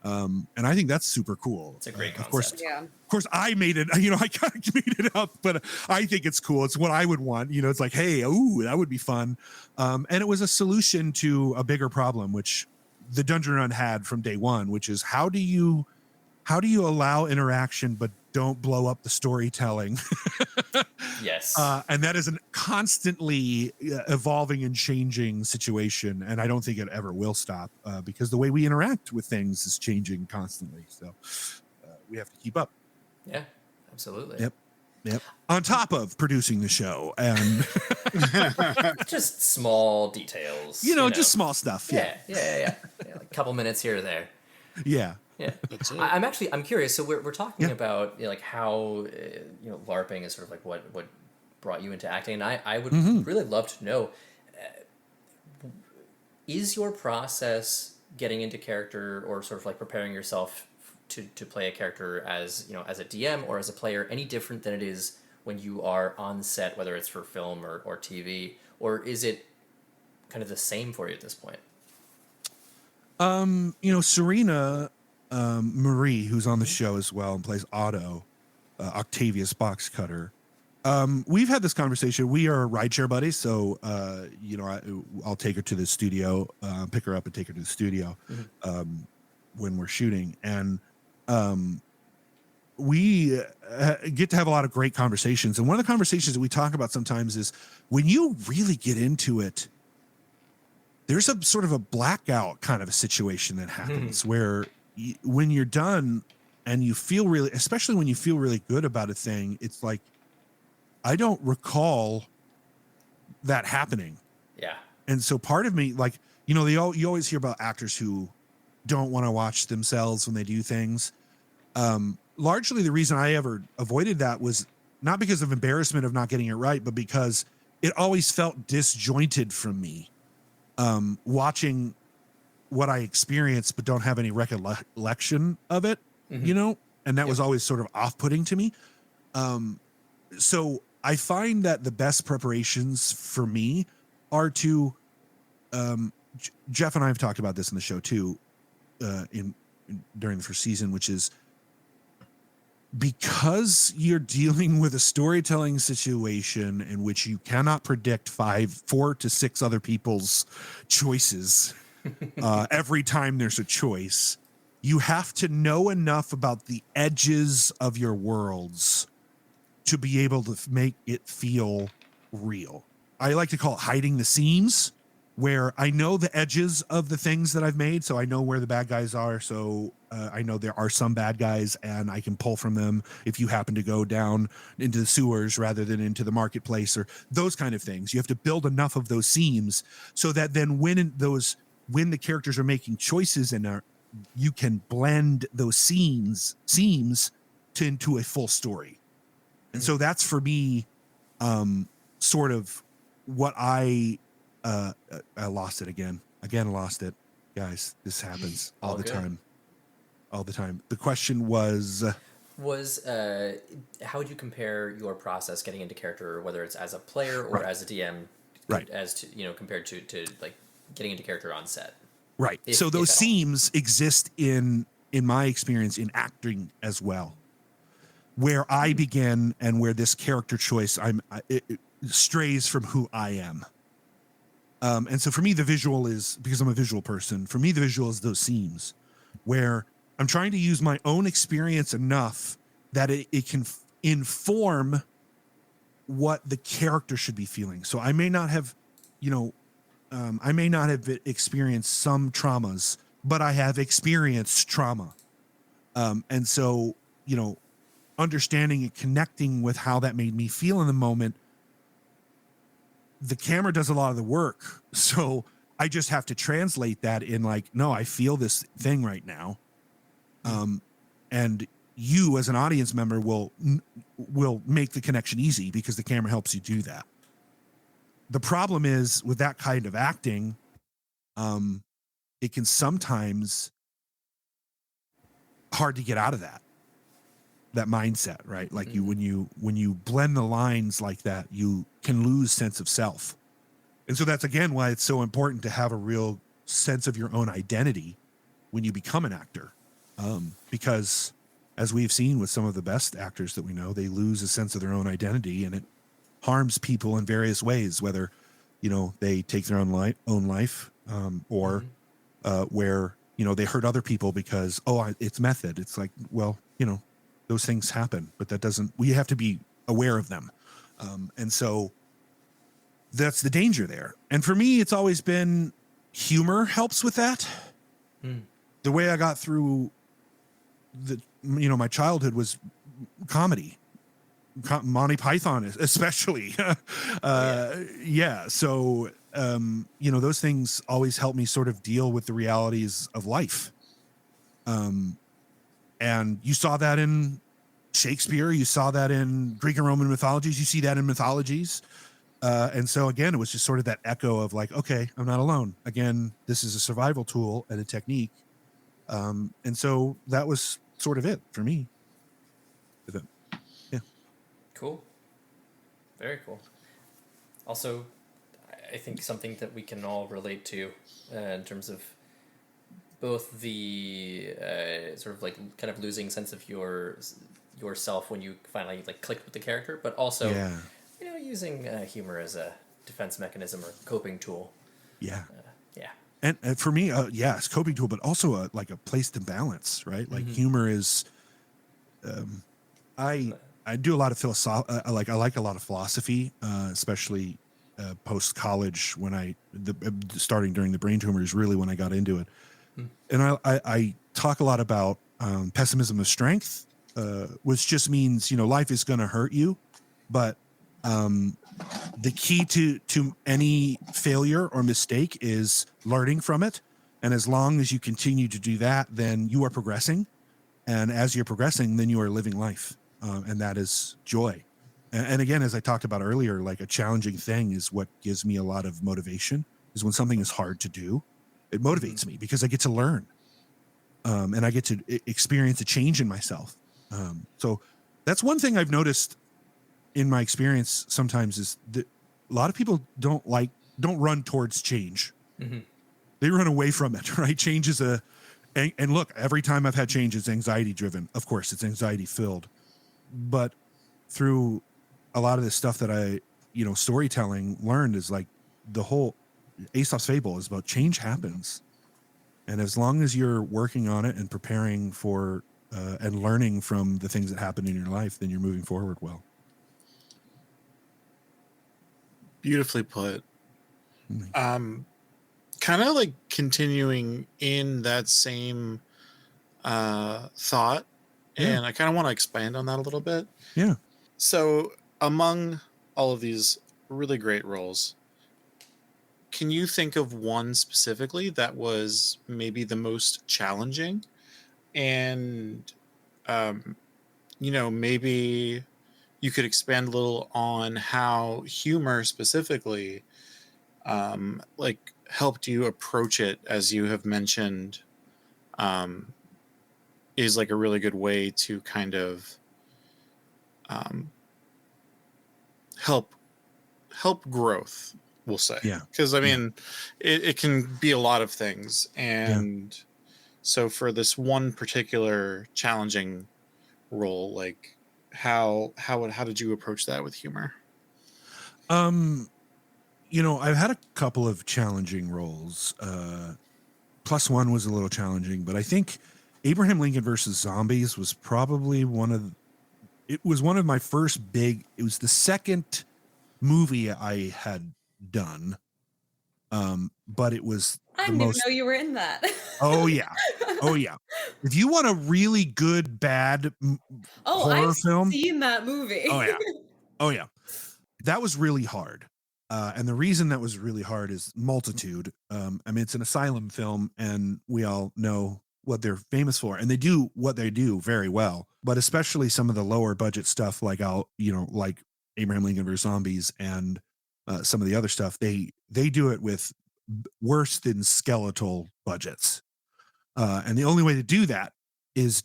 And I think that's super cool. It's a great concept. Of course, I made it, I kind of made it up, but I think it's cool. It's what I would want. It's like, hey, that would be fun. And it was a solution to a bigger problem, which the Dungeon Run had from day one, which is how do you allow interaction, but don't blow up the storytelling? Yes. And that is a constantly evolving and changing situation. And I don't think it ever will stop, because the way we interact with things is changing constantly. So we have to keep up. Yeah, absolutely. Yep. On top of producing the show and just small details. just small stuff. Yeah. Like a couple minutes here or there. Yeah. Yeah. That's it. I'm curious. So we're talking about like how LARPing is sort of like what brought you into acting, and I would really love to know, is your process getting into character or sort of like preparing yourself to play a character as as a DM or as a player any different than it is when you are on set, whether it's for film or TV, or is it kind of the same for you at this point? Serena Marie, who's on the show as well and plays Otto, Octavius Box Cutter. We've had this conversation. We are rideshare buddies, so I'll take her to the studio, pick her up and take her to the studio when we're shooting, and we get to have a lot of great conversations. And one of the conversations that we talk about sometimes is when you really get into it, there's a sort of a blackout kind of a situation that happens where when you're done and you feel really, especially when you feel really good about a thing, it's like, I don't recall that happening. Yeah. And so part of me, like, you always hear about actors who don't want to watch themselves when they do things. Largely the reason I ever avoided that was not because of embarrassment of not getting it right, but because it always felt disjointed from me. Watching what I experienced, but don't have any recollection of it, and that was always sort of off-putting to me. So I find that the best preparations for me are to, Jeff and I have talked about this in the show too, during the first season, which is because you're dealing with a storytelling situation in which you cannot predict 4 to 6 other people's choices every time there's a choice, you have to know enough about the edges of your worlds to be able to make it feel real. I like to call it hiding the seams, where I know the edges of the things that I've made. So I know where the bad guys are. So I know there are some bad guys and I can pull from them if you happen to go down into the sewers rather than into the marketplace or those kind of things. You have to build enough of those seams so that then when the characters are making choices you can blend those seams into a full story. And so that's for me, sort of what I lost it again. Lost it. Guys, this happens all the time. All the time. The question was how would you compare your process getting into character, whether it's as a player or as a DM, as to compared to like getting into character on set? Right. So those seams exist in my experience in acting as well, where I begin and where this character choice it strays from who I am. And so for me, the visual is, because I'm a visual person, for me, the visual is those seams where I'm trying to use my own experience enough that it can inform what the character should be feeling. So I may not have, experienced some traumas, but I have experienced trauma. And so, understanding and connecting with how that made me feel in the moment, the camera does a lot of the work. So I just have to translate that in like, no, I feel this thing right now. And you as an audience member will make the connection easy because the camera helps you do that. The problem is with that kind of acting, it can sometimes hard to get out of that mindset, right? Like when you blend the lines like that, you can lose sense of self. And so that's again why it's so important to have a real sense of your own identity when you become an actor. Because as we've seen with some of the best actors that we know, they lose a sense of their own identity and it harms people in various ways, whether, they take their own life, or where, they hurt other people because, it's method. It's like, well, those things happen, but we have to be aware of them. And so that's the danger there. And for me, it's always been humor helps with that. The way I got through my childhood was comedy, Monty Python, especially. So, those things always help me sort of deal with the realities of life. And you saw that in Shakespeare, you saw that in Greek and Roman mythologies, you see that in mythologies. And so again, it was just sort of that echo of like, okay, I'm not alone. Again, this is a survival tool and a technique. And so that was sort of it for me. Yeah. Cool. Very cool. Also, I think something that we can all relate to in terms of both the sort of like kind of losing sense of yourself when you finally like clicked with the character, but also using humor as a defense mechanism or coping tool. Yeah. Yeah. And for me, it's coping tool, but also like a place to balance, right? Like humor is, I do a lot of I like a lot of philosophy, especially post college when starting during the brain tumors, really when I got into it. And I talk a lot about pessimism of strength, which just means, life is going to hurt you, but the key to any failure or mistake is learning from it. And as long as you continue to do that, then you are progressing. And as you're progressing, then you are living life. And that is joy. And again, as I talked about earlier, like a challenging thing is what gives me a lot of motivation, is when something is hard to do. It motivates me because I get to learn. And I get to experience a change in myself. So that's one thing I've noticed in my experience sometimes is that a lot of people don't run towards change. They run away from it, right? Change is and look, every time I've had change, it's anxiety driven. Of course, it's anxiety filled. But through a lot of this stuff that I, storytelling learned is like the whole Aesop's fable is about change happens. And as long as you're working on it and preparing for and learning from the things that happen in your life, then you're moving forward well. Beautifully put. Kind of like continuing in that same thought, and I kind of want to expand on that a little bit. Yeah. So among all of these really great roles, can you think of one specifically that was maybe the most challenging? And, maybe you could expand a little on how humor specifically, like helped you approach it, as you have mentioned, is like a really good way to kind of help growth, we'll say. Yeah. Because it can be a lot of things. And so for this one particular challenging role, like how did you approach that with humor? I've had a couple of challenging roles. Plus one was a little challenging, but I think Abraham Lincoln versus Zombies was probably one of my first it was the second movie I had done. But it was I didn't even know you were in that. Oh yeah. If you want a really good, bad horror film. I've seen that movie. Oh yeah. That was really hard. And the reason that was really hard is multitude. It's an asylum film, and we all know what they're famous for, and they do what they do very well. But especially some of the lower budget stuff, like like Abraham Lincoln vs. Zombies, and some of the other stuff, they do it with worse than skeletal budgets. And the only way to do that is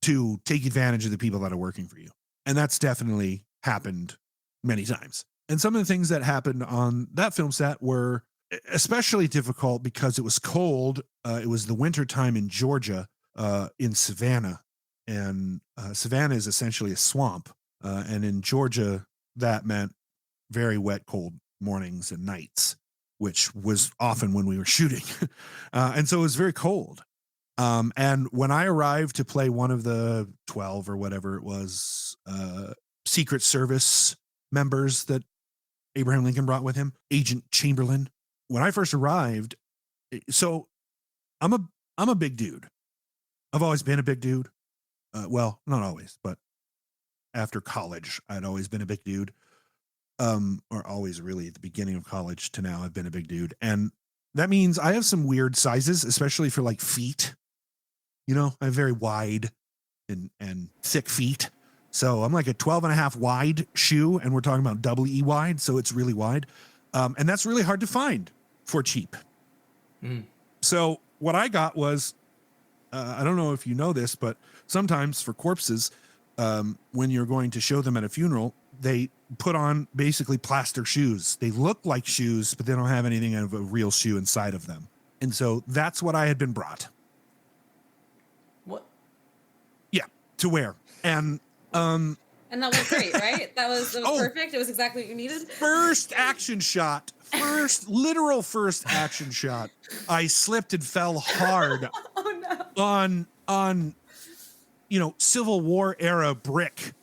to take advantage of the people that are working for you, and that's definitely happened many times. And some of the things that happened on that film set were especially difficult because it was cold. It was the winter time in Georgia, in Savannah. And Savannah is essentially a swamp. And in Georgia, that meant very wet, cold mornings and nights, which was often when we were shooting. And so it was very cold. And when I arrived to play one of the 12 or whatever it was, Secret Service members that Abraham Lincoln brought with him, Agent Chamberlain. When I first arrived, so I'm a big dude. I've always been a big dude. Well, not always, but after college, I'd always been a big dude. Or always really at the beginning of college to now, I've been a big dude. And that means I have some weird sizes, especially for like feet. I have very wide and thick feet. So I'm like a 12 and a half wide shoe, and we're talking about double E wide, so it's really wide. And that's really hard to find for cheap. So what I got was, I don't know if you know this, but sometimes for corpses, when you're going to show them at a funeral, they put on basically plaster shoes. They look like shoes, but they don't have anything of a real shoe inside of them. And so that's what I had been brought. What? Yeah, to wear. And that was great, right? That was perfect. It was exactly what you needed. First action shot. Literal first action shot. I slipped and fell hard on Civil War era brick,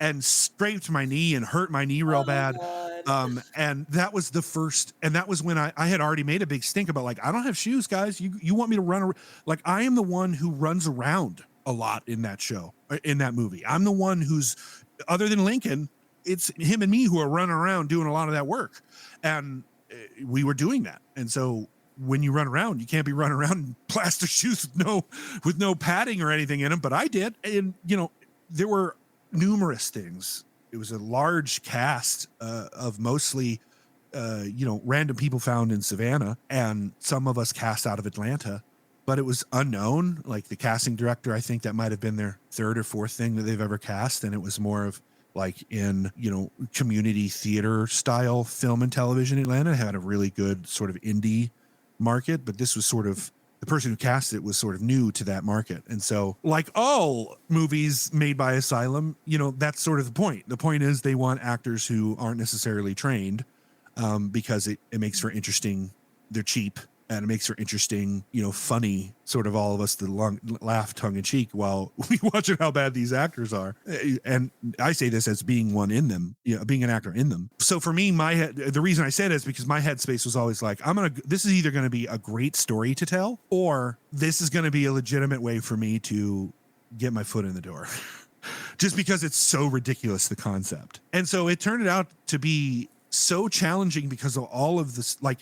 and scraped my knee and hurt my knee real bad. And that was the first, and that was when I had already made a big stink about, like, I don't have shoes, guys. You want me to run around? Like, I am the one who runs around a lot in that show, in that movie. I'm the one who's, other than Lincoln, it's him and me who are running around doing a lot of that work. And we were doing that. And so when you run around, you can't be running around in plaster shoes with no padding or anything in them. But I did. And, there were numerous things. It was a large cast of mostly, random people found in Savannah, and some of us cast out of Atlanta. But it was unknown. Like, the casting director, I think that might have been their third or fourth thing that they've ever cast. And it was more of like in, community theater style film and television. Atlanta had a really good sort of indie market, but this was sort of, the person who cast it was sort of new to that market. And so, like all movies made by Asylum, that's sort of the point. The point is they want actors who aren't necessarily trained, because it makes for interesting, they're cheap, and it makes for interesting, funny, sort of all of us to laugh tongue in cheek while we watching how bad these actors are. And I say this as being one in them, being an actor in them. So for me, the reason I said it is because my headspace was always like, this is either going to be a great story to tell, or this is going to be a legitimate way for me to get my foot in the door. Just because it's so ridiculous, the concept. And so it turned out to be so challenging because of all of this, like,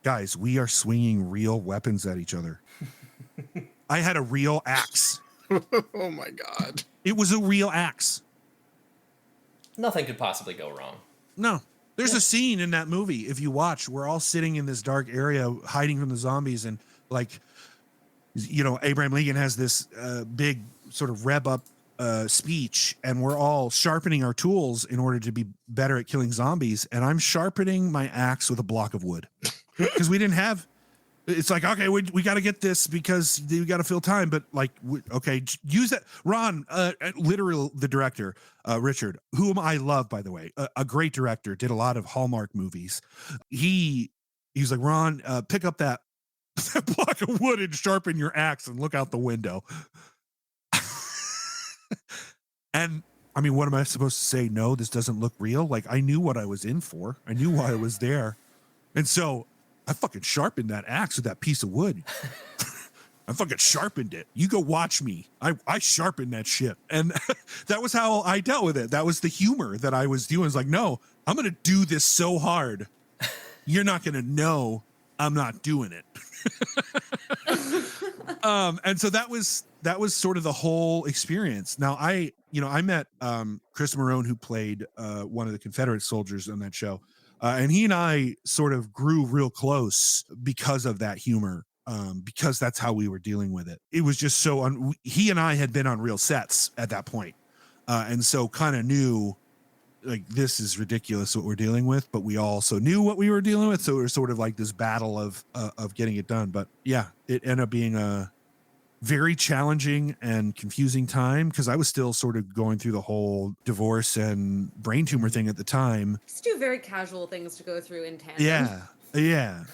guys, we are swinging real weapons at each other. I had a real axe. Oh my God. It was a real axe. Nothing could possibly go wrong. No. There's a scene in that movie, if you watch, we're all sitting in this dark area hiding from the zombies, and like, Abraham Lincoln has this big sort of rev up speech, and we're all sharpening our tools in order to be better at killing zombies, and I'm sharpening my axe with a block of wood. Because we didn't have, it's like, okay, we got to get this because we got to fill time. But like, okay, use that. Ron, literally the director, Richard, whom I love, by the way, a great director, did a lot of Hallmark movies. He's like, Ron, pick up that block of wood and sharpen your axe and look out the window. And I mean, what am I supposed to say? No, this doesn't look real. Like, I knew what I was in for. I knew why I was there. And so I fucking sharpened that axe with that piece of wood. I fucking sharpened it. You go watch me. I sharpened that shit. And that was how I dealt with it. That was the humor that I was doing. It's like, no, I'm going to do this so hard. You're not going to know I'm not doing it. And so that was sort of the whole experience. Now I met Chris Marone, who played one of the Confederate soldiers on that show. And he and I sort of grew real close because of that humor, because that's how we were dealing with it. It was just so, he and I had been on real sets at that point. And so kind of knew, like, this is ridiculous what we're dealing with, but we also knew what we were dealing with. So it was sort of like this battle of getting it done. But yeah, it ended up being a very challenging and confusing time, because I was still sort of going through the whole divorce and brain tumor thing at the time. Just two very casual things to go through in tandem. Yeah.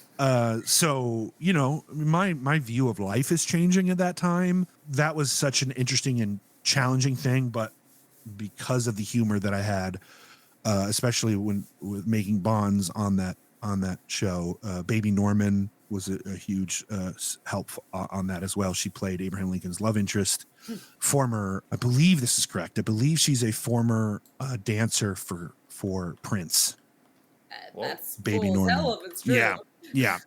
So, my view of life is changing at that time. That was such an interesting and challenging thing, but because of the humor that I had, especially with making bonds on that show, Baby Norman was a huge help on that as well. She played Abraham Lincoln's love interest, former, I believe this is correct, I believe she's a former dancer for Prince. That's Baby cool. Norman. Hell if it's true. Yeah.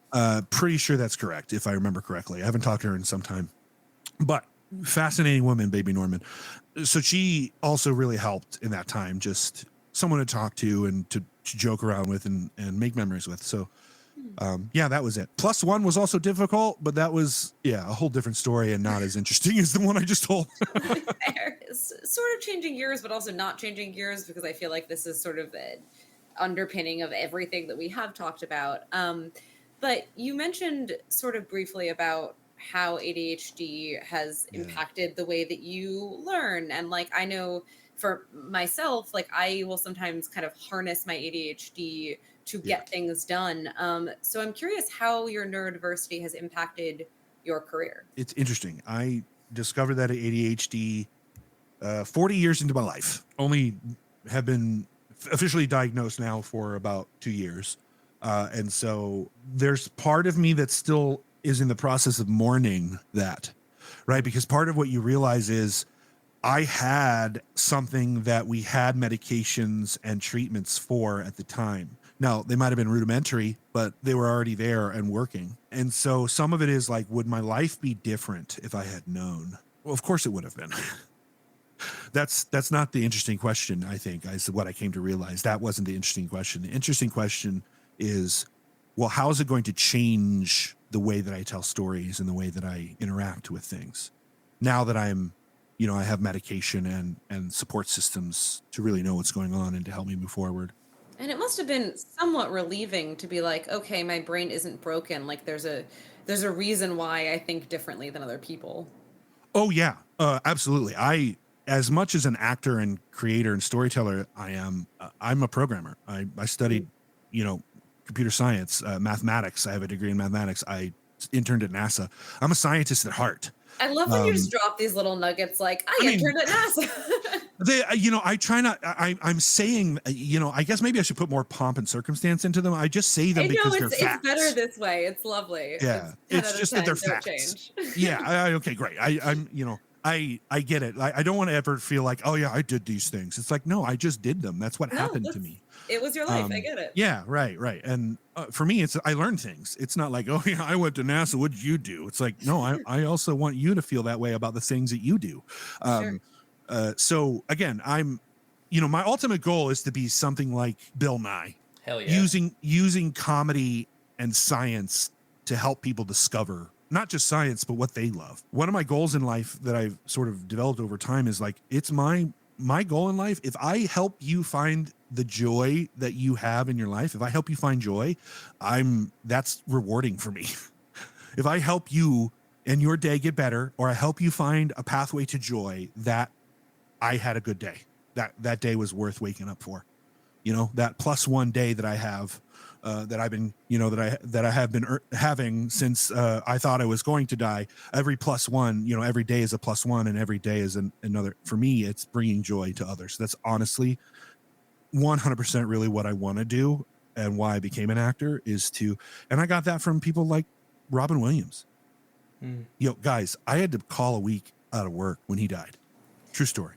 Pretty sure that's correct, if I remember correctly. I haven't talked to her in some time. But fascinating woman, Baby Norman. So she also really helped in that time, just someone to talk to and to joke around with and make memories with. So yeah, that was it. +1 was also difficult, but that was, a whole different story and not as interesting as the one I just told. Fair. It's sort of changing gears, but also not changing gears, because I feel like this is sort of the underpinning of everything that we have talked about. But you mentioned sort of briefly about how ADHD has impacted the way that you learn. And like, I know for myself, like I will sometimes kind of harness my ADHD to get things done. So I'm curious how your neurodiversity has impacted your career. It's interesting. I discovered that ADHD 40 years into my life. Only have been officially diagnosed now for about 2 years. And so there's part of me that still is in the process of mourning that, right? Because part of what you realize is I had something that we had medications and treatments for at the time. Now, they might have been rudimentary, but they were already there and working. And so some of it is like, would my life be different if I had known? Well, of course it would have been. That's not the interesting question, I think, is what I came to realize. That wasn't the interesting question. The interesting question is, well, how is it going to change the way that I tell stories and the way that I interact with things now that I'm, I have medication and support systems to really know what's going on and to help me move forward. And it must have been somewhat relieving to be like, okay, my brain isn't broken. Like there's a reason why I think differently than other people. Oh yeah, absolutely. As much as an actor and creator and storyteller, I'm a programmer. I studied, computer science, mathematics. I have a degree in mathematics. I interned at NASA. I'm a scientist at heart. I love when you just drop these little nuggets like, I interned at NASA. I try not, I'm saying, I guess maybe I should put more pomp and circumstance into them. I just say them because they're facts. It's better this way. It's lovely. Yeah. It's just that they're facts. Yeah. Okay, great. I get it. I don't want to ever feel like, oh yeah, I did these things. It's like, no, I just did them. That's what happened to me. It was your life. I get it. Yeah, right. And for me, I learned things. It's not like, oh yeah, I went to NASA. What did you do? It's like, no, I also want you to feel that way about the things that you do. Sure. So again, my ultimate goal is to be something like Bill Nye. Hell yeah. Using comedy and science to help people discover not just science, but what they love. One of my goals in life that I've sort of developed over time is like, it's my goal in life. If I help you find the joy that you have in your life, if I help you find joy, that's rewarding for me. If I help you and your day get better, or I help you find a pathway to joy, that I had a good day. That day was worth waking up for. That +1 day that I have, that I've been, that I have been having since I thought I was going to die. Every +1, every day is a +1, and every day is another. For me, it's bringing joy to others. That's honestly 100% really what I want to do, and why I became an actor and I got that from people like Robin Williams. Guys, I had to call a week out of work when he died. True story.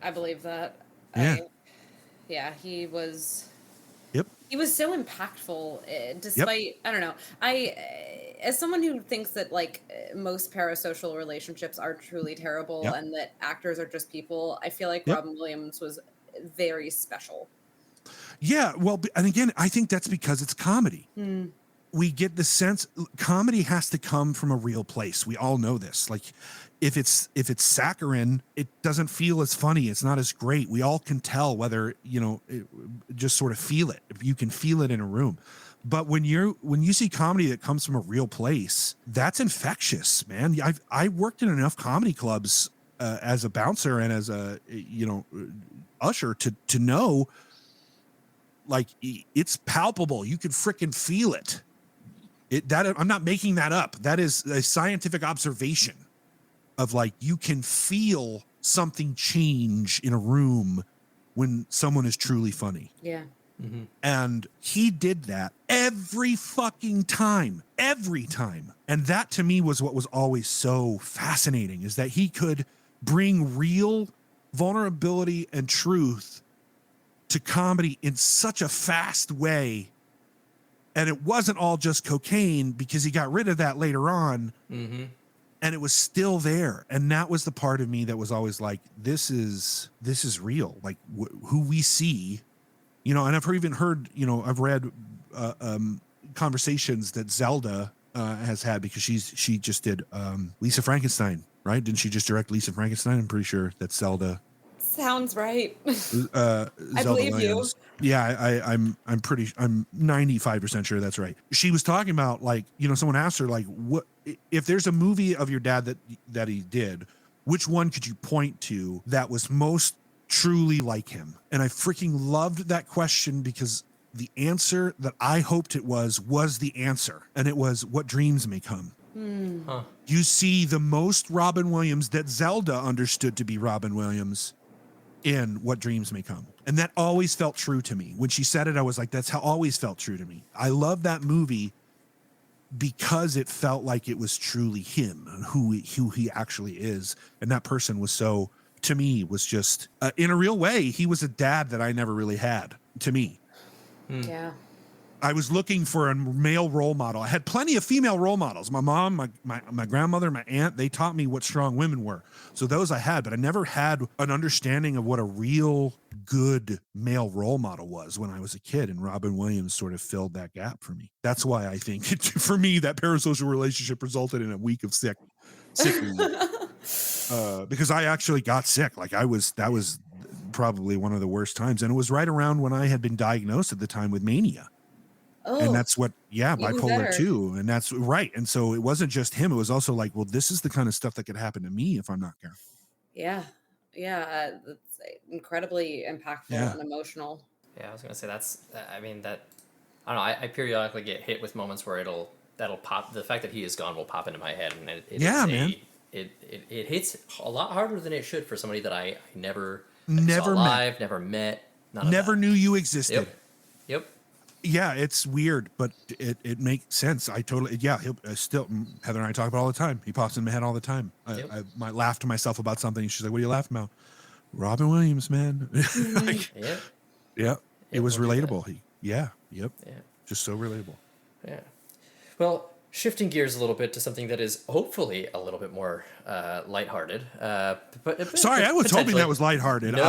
I believe that. Yeah. He was. Yep. He was so impactful, despite, I don't know. As someone who thinks that like most parasocial relationships are truly terrible and that actors are just people, I feel like Robin Williams was very special. Yeah. Well, and again, I think that's because it's comedy. We get the sense comedy has to come from a real place. We all know this. Like if it's saccharine, it doesn't feel as funny. It's not as great. We all can tell whether, just sort of feel it. You can feel it in a room. But when you see comedy that comes from a real place, that's infectious, man. I worked in enough comedy clubs as a bouncer and as a, usher to know, like, it's palpable. You can freaking feel it. I'm not making that up. That is a scientific observation of like, you can feel something change in a room when someone is truly funny. Yeah. Mm-hmm. And he did that every fucking time. And that to me was what was always so fascinating, is that he could bring real vulnerability and truth to comedy in such a fast way. And it wasn't all just cocaine, because he got rid of that later on. Mm-hmm. and it was still there. And that was the part of me that was always like, this is real. Like who we see, you know, and I've even heard, you know, I've read conversations that Zelda has had, because she just did Lisa Frankenstein, right? Didn't she just direct Lisa Frankenstein? I'm pretty sure that's Zelda. Sounds right. I Zelda believe Williams. Yeah, I'm 95% sure that's right. She was talking about, like, you know, someone asked her, like, what if there's a movie of your dad that he did, which one could you point to that was most truly like him? And I freaking loved that question, because the answer that I hoped it was the answer. And it was What Dreams May Come. Huh. You see the most Robin Williams that Zelda understood to be Robin Williams in What Dreams May Come. And that always felt true to me. When she said it, I was like, that's how always felt true to me. I love that movie because it felt like it was truly him, who he actually is. And that person was so, to me, was just, in a real way, he was a dad that I never really had, to me. Yeah. I was looking for a male role model. I had plenty of female role models. My mom, my grandmother, my aunt, they taught me what strong women were. So those I had, but I never had an understanding of what a real good male role model was when I was a kid. And Robin Williams sort of filled that gap for me. That's why I think, for me, that parasocial relationship resulted in a week of sick leave. Because I actually got sick. Like that was probably one of the worst times. And it was right around when I had been diagnosed at the time with mania. Oh, and that's what, bipolar better. 2. And that's right. And so it wasn't just him. It was also like, well, this is the kind of stuff that could happen to me if I'm not careful. Yeah. Yeah. That's incredibly impactful and emotional. Yeah, I was gonna say that's. I mean that. I don't know. I periodically get hit with moments where that'll pop. The fact that he is gone will pop into my head, and man. It hits a lot harder than it should for somebody that I never saw live, never met, never knew you existed. Yep. Yeah, it's weird, but it makes sense. I totally, he'll still, Heather and I talk about it all the time. He pops in my head all the time. I might laugh to myself about something. She's like, what are you laughing about? Robin Williams, man. It was relatable. Just so relatable. Yeah. Well, shifting gears a little bit to something that is hopefully a little bit more lighthearted. Sorry, I was hoping that was lighthearted. No,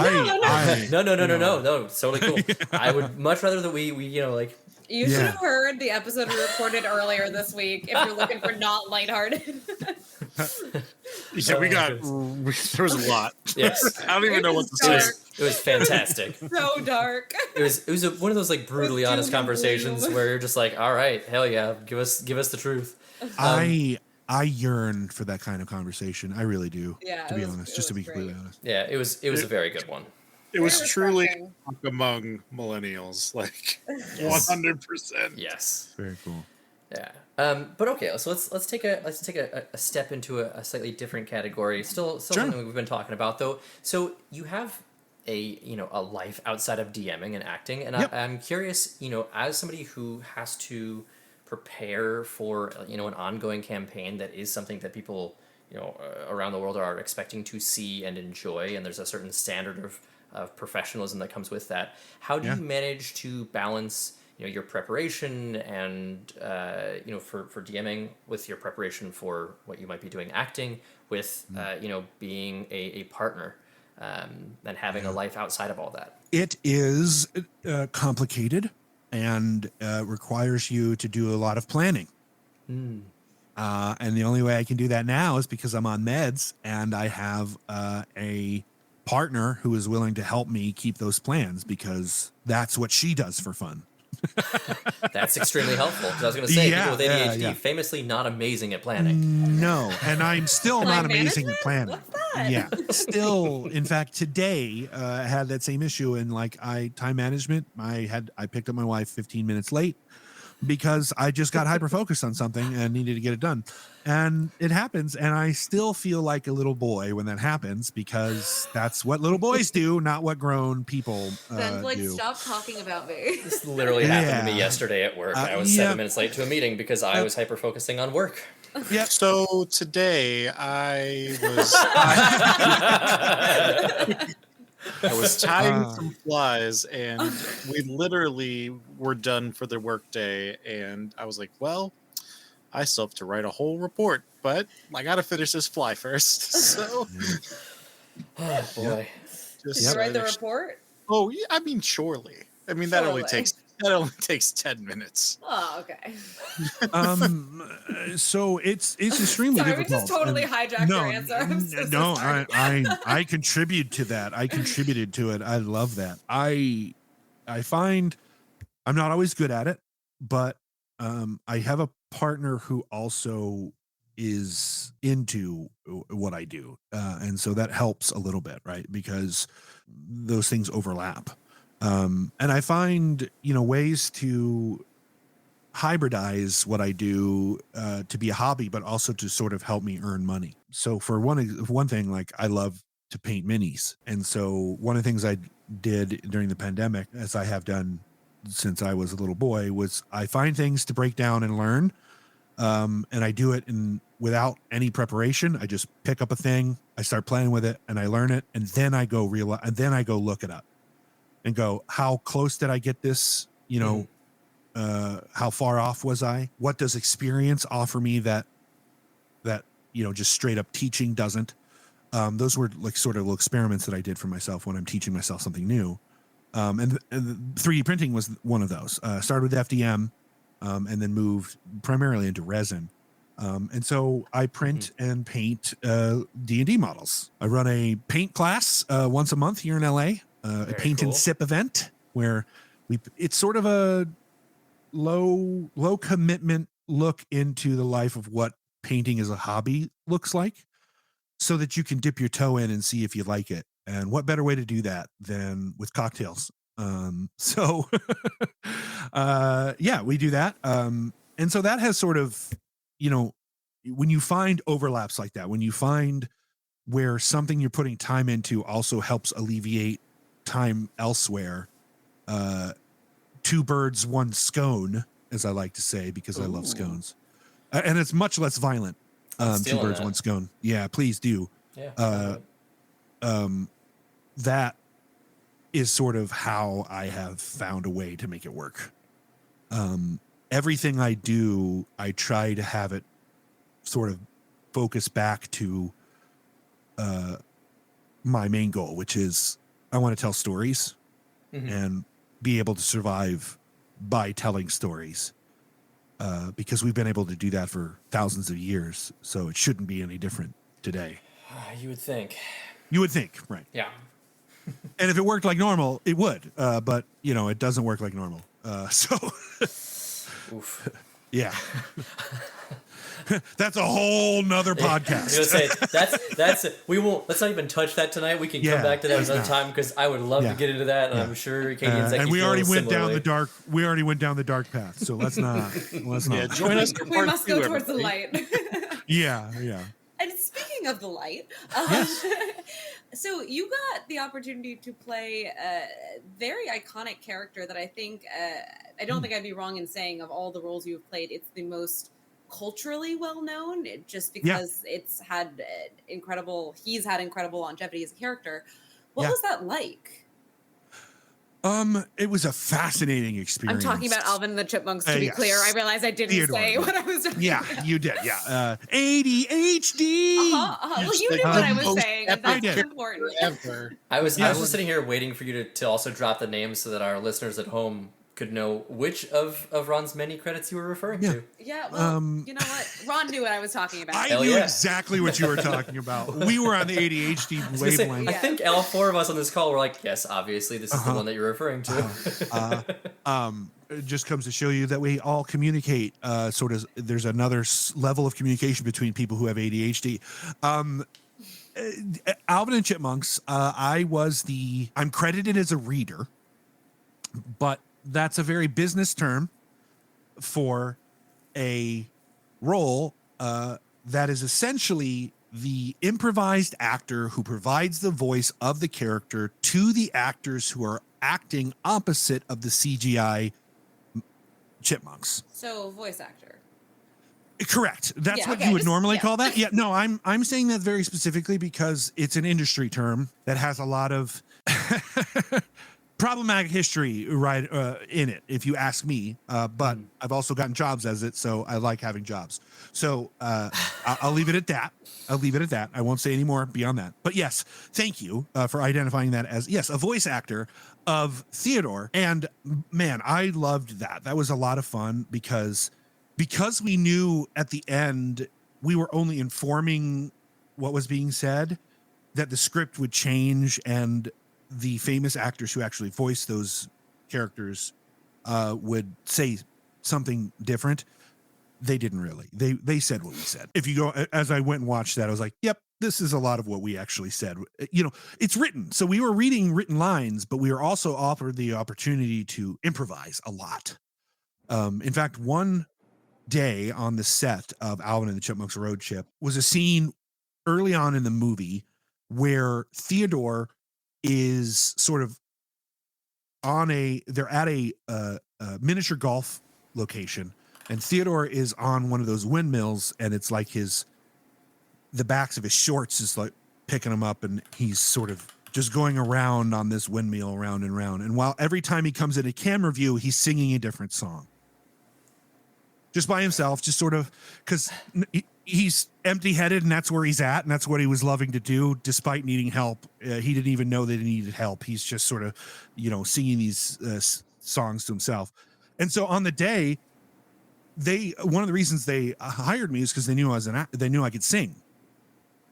totally cool. I would much rather that we like. You should have heard the episode we recorded earlier this week if you're looking for not lighthearted. Yeah, there was a lot. Yes. I don't even know what to say. It was fantastic. So dark. It was one of those like brutally honest conversations where you're just like, all right, hell yeah, give us the truth. I yearn for that kind of conversation. I really do. Yeah, to be honest, just to be completely honest. Yeah, it was a very good one. It was truly among millennials, like 100%. Yes. Very cool. Yeah. But okay, so let's take a step into a slightly different category. Still something we've been talking about though. So you have a life outside of DMing and acting, and I'm curious, as somebody who has to prepare for an ongoing campaign that is something that people around the world are expecting to see and enjoy, and there's a certain standard of professionalism that comes with that. How do you manage to balance your preparation and for DMing with your preparation for what you might be doing acting with being a partner and having a life outside of all that? It is complicated and requires you to do a lot of planning. And the only way I can do that now is because I'm on meds and I have a partner who is willing to help me keep those plans, because that's what she does for fun. That's extremely helpful. I was going to say, people with ADHD famously not amazing at planning. No, and I'm still not amazing at planning. What's that? Yeah, still. In fact, today I had that same issue in time management. I picked up my wife 15 minutes late because I just got hyper focused on something and needed to get it done. And it happens, and I still feel like a little boy when that happens, because that's what little boys do, not what grown people do. Stop talking about me. This literally happened to me yesterday at work. I was 7 minutes late to a meeting because I was hyper focusing on work. Yeah. So today I was tying some flies, and we literally were done for the work day, and I was like, well, I still have to write a whole report, but I got to finish this fly first. So, Oh boy. Did you write the report? Oh, yeah, I mean, surely. I mean, that only takes 10 minutes. Oh, okay. So it's extremely Sorry, difficult. we just totally hijacked your answer. I'm so sorry. I contribute to that. I contributed to it. I love that. I find I'm not always good at it, but I have a partner who also is into what I do, and so that helps a little bit, right? Because those things overlap. And I find, ways to hybridize what I do to be a hobby, but also to sort of help me earn money. So for one thing, like I love to paint minis. And so one of the things I did during the pandemic, as I have done since I was a little boy, was I find things to break down and learn. And I do it without any preparation. I just pick up a thing, I start playing with it, and I learn it, and then I go look it up and go, how close did I get this? How far off was I? What does experience offer me that just straight up teaching doesn't? Those were like sort of little experiments that I did for myself when I'm teaching myself something new. And 3D printing was one of those. Started with FDM, and then moved primarily into resin. And so I print and paint D&D models. I run a paint class once a month here in LA, a paint and sip event where it's sort of a low commitment look into the life of what painting as a hobby looks like, so that you can dip your toe in and see if you like it. And what better way to do that than with cocktails? So we do that. And so that has sort of, when you find overlaps like that, when you find where something you're putting time into also helps alleviate time elsewhere, two birds, one scone, as I like to say, because I love scones. And it's much less violent. Two birds, one scone. Yeah, please do. Yeah. That is sort of how I have found a way to make it work. Everything I do, I try to have it sort of focus back to my main goal, which is I want to tell stories and be able to survive by telling stories, because we've been able to do that for thousands of years. So it shouldn't be any different today. You would think. You would think, right? Yeah. And if it worked like normal, it would. But it doesn't work like normal. So, oof. Yeah. That's a whole nother podcast. I was gonna say that's we won't. Let's not even touch that tonight. We can come back to that another time, because I would love to get into that, and I'm sure Katie and Zeki and we feel already went down similarly. the dark. We already went down the dark path. So let's not. Yeah, join us. For We part must two, go towards the everybody. light. Yeah. And speaking of the light, so you got the opportunity to play a very iconic character that I think, I don't think I'd be wrong in saying, of all the roles you've played, it's the most culturally well-known, just because he's had incredible longevity as a character. What was that like? It was a fascinating experience. I'm talking about Alvin and the Chipmunks, to be clear. I realized I didn't say what I was talking about. Yeah, you did. Yeah. ADHD. Well, you knew what I was saying, and that's important. I was just sitting here waiting for you to also drop the names so that our listeners at home could know which of Ron's many credits you were referring to. Yeah, well, you know what? Ron knew what I was talking about. I knew exactly what you were talking about. We were on the ADHD wavelength. I think all four of us on this call were like, yes, obviously, this is the one that you're referring to. It just comes to show you that we all communicate. There's another level of communication between people who have ADHD. Alvin and Chipmunks, I'm credited as a reader, but that's a very business term for a role that is essentially the improvised actor who provides the voice of the character to the actors who are acting opposite of the CGI chipmunks. So, voice actor. Correct. That's what you would normally call that. Yeah, no, I'm saying that very specifically because it's an industry term that has a lot of problematic history right in it, if you ask me. But I've also gotten jobs as it, so I like having jobs. So I'll leave it at that. I won't say any more beyond that. But yes, thank you for identifying that as, yes, a voice actor of Theodore. And man, I loved that. That was a lot of fun because we knew at the end we were only informing what was being said, that the script would change and the famous actors who actually voiced those characters would say something different. They didn't really. They said what we said. If you go, as I went and watched that, I was like, yep, this is a lot of what we actually said. You know, it's written. So we were reading written lines, but we were also offered the opportunity to improvise a lot. In fact, one day on the set of Alvin and the Chipmunks Road Trip was a scene early on in the movie where Theodore is sort of they're at a miniature golf location, and Theodore is on one of those windmills, and it's like the backs of his shorts is like picking him up, and he's sort of just going around on this windmill round and round. And while every time he comes in a camera view, he's singing a different song. Just by himself, just sort of, because he's empty-headed and that's where he's at, and that's what he was loving to do despite needing help. He didn't even know that he needed help. He's just sort of, singing these songs to himself. And so on the day, one of the reasons they hired me is because they knew they knew I could sing.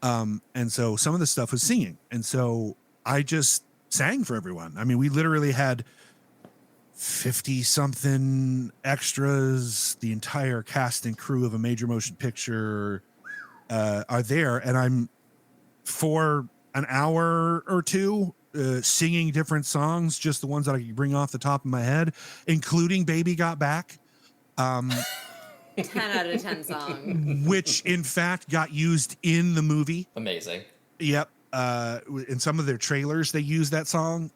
And so some of the stuff was singing, and so I just sang for everyone. I mean, we literally had 50 something extras. The entire cast and crew of a major motion picture are there, and I'm for an hour or two singing different songs, just the ones that I could bring off the top of my head, including Baby Got Back. 10 out of 10 song, which in fact got used in the movie. Amazing. Yep. In some of their trailers, they use that song,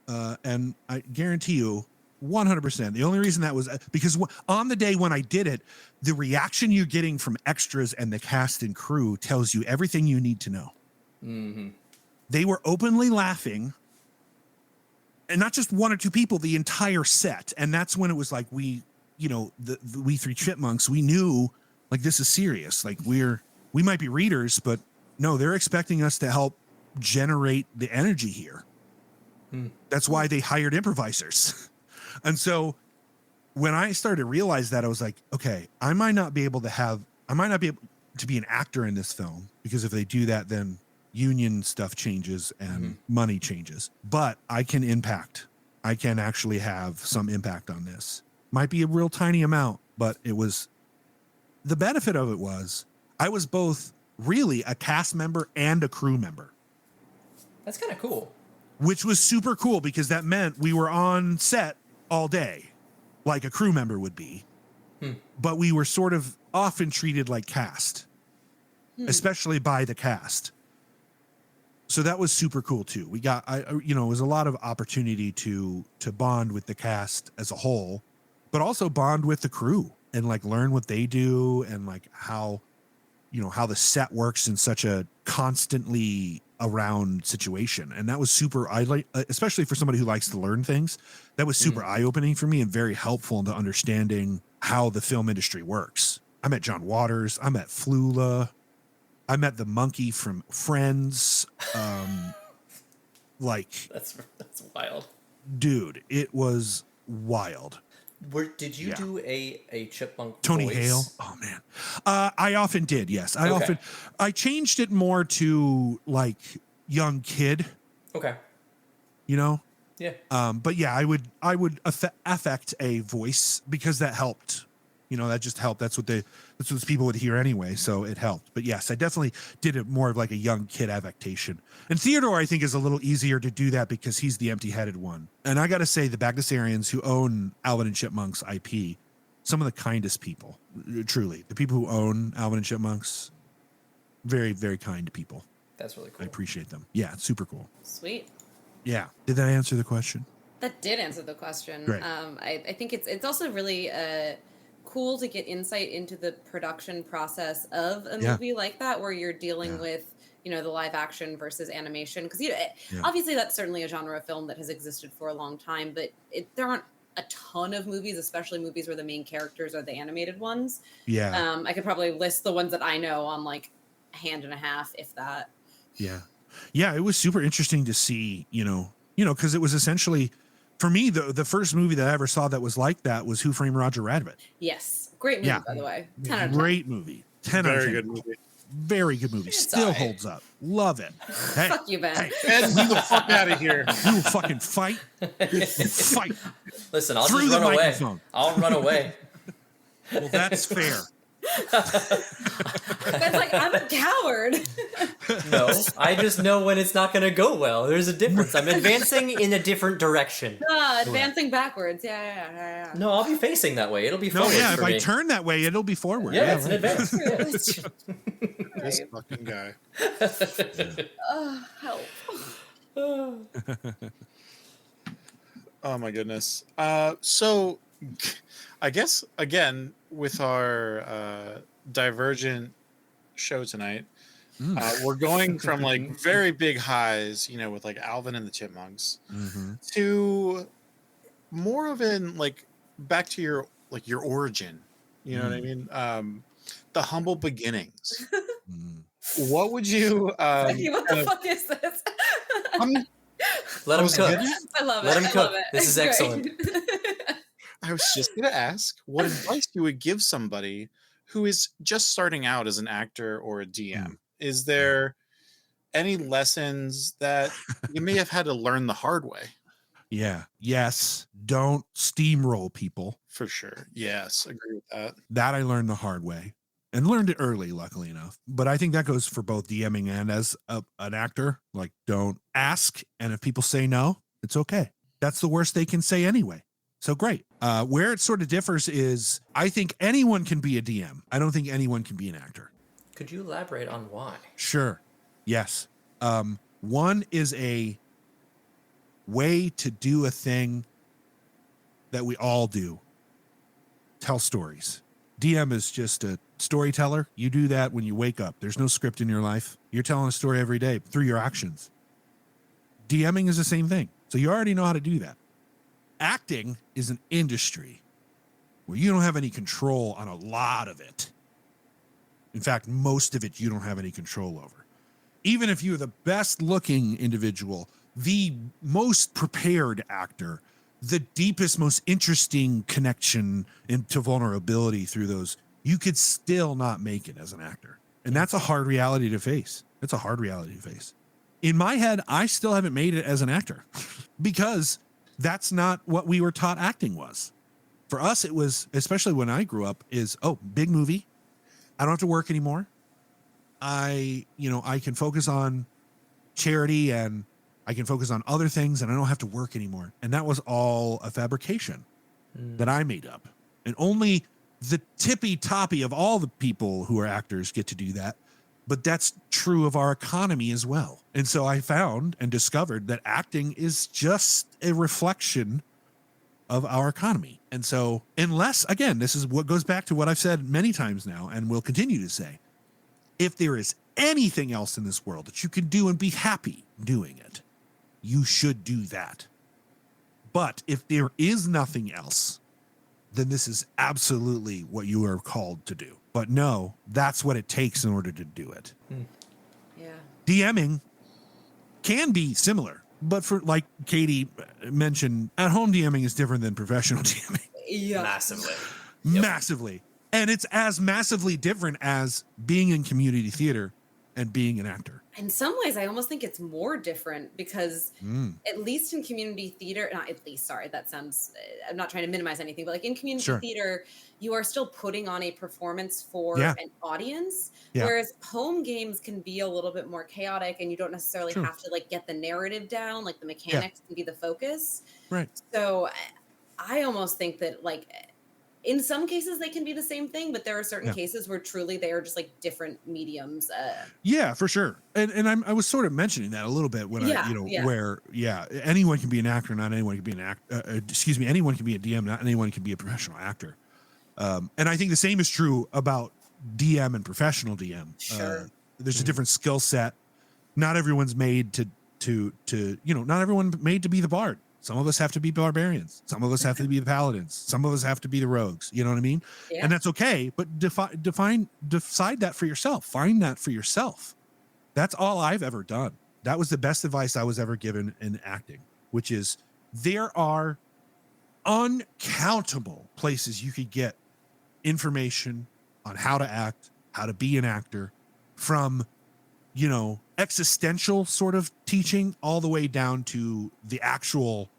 and I guarantee you 100%. The only reason that was because on the day when I did it, the reaction you're getting from extras and the cast and crew tells you everything you need to know. Mm-hmm. They were openly laughing, and not just one or two people, the entire set. And that's when it was like, we three Chipmunks, we knew like, this is serious. Like, we might be readers, but no, they're expecting us to help generate the energy here. That's why they hired improvisers. And so when I started to realize that, I was like, okay, I might not be able to be an actor in this film, because if they do that, then union stuff changes and money changes. But I can actually have some impact on this. Might be a real tiny amount, but the benefit of it was I was both really a cast member and a crew member. That's kind of cool. Which was super cool, because that meant we were on set all day, like a crew member would be. But we were sort of often treated like cast, especially by the cast. So that was super cool too. We got, it was a lot of opportunity to bond with the cast as a whole, but also bond with the crew and like learn what they do, and like how the set works in such a constantly around situation. And that was super, especially for somebody who likes to learn things, that was super eye-opening for me and very helpful into understanding how the film industry works. I met John Waters. I met Flula. I met the monkey from Friends. That's wild. Dude, it was wild. Did you do a chipmunk Tony voice? Hale? Oh man. I often did, yes. I changed it more to like young kid. Okay. Yeah. But yeah, I would affect a voice, because that helped. That just helped. That's what people would hear anyway, so it helped. But yes, I definitely did it more of like a young kid affectation. And Theodore, I think, is a little easier to do that because he's the empty-headed one. And I got to say, the Bagdasarians who own Alvin and Chipmunks IP, some of the kindest people, truly. The people who own Alvin and Chipmunks, very, very kind people. That's really cool. I appreciate them. Yeah, it's super cool. Sweet. Yeah. Did that answer the question? That did answer the question. Great. I think it's also really cool to get insight into the production process of a movie like that, where you're dealing with the live action versus animation. Because obviously that's certainly a genre of film that has existed for a long time, but there aren't a ton of movies, especially movies where the main characters are the animated ones. Yeah. I could probably list the ones that I know on like a hand and a half, if that. Yeah. Yeah. It was super interesting to see, because it was essentially, for me, the first movie that I ever saw that was like that was Who Framed Roger Rabbit. Yes. Great movie, by the way. 10 out of 10. Great movie. 10 out of 10. Very good movie. Very good movie. Still holds up. Love it. Hey, fuck you, Ben. Ed, get the fuck out of here. You will fucking fight. Fight. Listen, I'll Through just run the away. microphone. I'll run away. Well, that's fair. Ben's like, I'm a coward. No, I just know when it's not going to go well. There's a difference. I'm advancing in a different direction. Advancing backwards. Yeah. No, I'll be facing that way. It'll be No, forward yeah, for if me. I turn that way, it'll be forward. Yeah, it's an advance. That's true. This fucking guy. Help. Oh my goodness. So I guess again with our divergent show tonight, we're going from like very big highs, with like Alvin and the Chipmunks, to more of an like back to your origin. You know what I mean? The humble beginnings. What would you? Zeki, what the fuck is this? Let him cook. I love it. Let him I cook. love it. This is Great. excellent. I was just going to ask what advice you would give somebody who is just starting out as an actor or a DM. Is there any lessons that you may have had to learn the hard way? Yeah. Yes. Don't steamroll people. For sure. Yes. Agree with that. That I learned the hard way and learned it early, luckily enough. But I think that goes for both DMing and as an actor. Like, don't ask. And if people say no, it's okay. That's the worst they can say anyway. So great. Where it sort of differs is I think anyone can be a DM. I don't think anyone can be an actor. Could you elaborate on why? Sure. Yes. One is a way to do a thing that we all do. Tell stories. DM is just a storyteller. You do that when you wake up. There's no script in your life. You're telling a story every day through your actions. DMing is the same thing. So you already know how to do that. Acting is an industry where you don't have any control on a lot of it. In fact, most of it you don't have any control over. Even if you're the best looking individual, the most prepared actor, the deepest, most interesting connection into vulnerability through those, you could still not make it as an actor. And that's a hard reality to face. It's a hard reality to face. In my head, I still haven't made it as an actor because that's not what we were taught acting was. For us, it was, especially when I grew up, is, big movie. I don't have to work anymore. I can focus on charity and I can focus on other things and I don't have to work anymore. And that was all a fabrication that I made up. And only the tippy toppy of all the people who are actors get to do that. But that's true of our economy as well. And so I found and discovered that acting is just a reflection of our economy. And so unless, again, this is what goes back to what I've said many times now and will continue to say, if there is anything else in this world that you can do and be happy doing it, you should do that. But if there is nothing else, then this is absolutely what you are called to do. But no, that's what it takes in order to do it. Yeah. DMing can be similar, but for, like Katie mentioned, at home DMing is different than professional DMing. Yeah. Massively. Massively. And it's as massively different as being in community theater and being an actor. In some ways, I almost think it's more different because at least in community theater, not at least, sorry, that sounds, I'm not trying to minimize anything, but like in community theater, you are still putting on a performance for an audience, whereas home games can be a little bit more chaotic and you don't necessarily have to like get the narrative down, like the mechanics can be the focus. Right. So I almost think that like, in some cases, they can be the same thing, but there are certain cases where truly they are just like different mediums. Yeah, for sure. And I was sort of mentioning that a little bit when where anyone can be an actor, not anyone can be an actor. Anyone can be a DM, not anyone can be a professional actor. And I think the same is true about DM and professional DM. Sure. There's a different skill set. not everyone's made to not everyone made to be the bard. Some of us have to be barbarians. Some of us have to be the paladins. Some of us have to be the rogues. You know what I mean? Yeah. And that's okay. But decide that for yourself. Find that for yourself. That's all I've ever done. That was the best advice I was ever given in acting, which is there are uncountable places you could get information on how to act, how to be an actor, from existential sort of teaching all the way down to the actual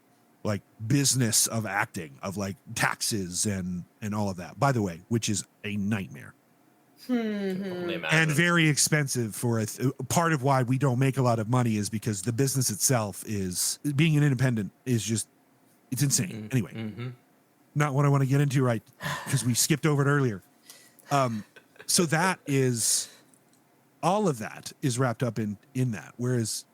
like business of acting, of like taxes and all of that, by the way, which is a nightmare and very expensive for part of why we don't make a lot of money is because the business itself is being an independent is just, it's insane. Anyway, not what I want to get into, right? Because we skipped over it earlier. So that is, all of that is wrapped up in that. Whereas,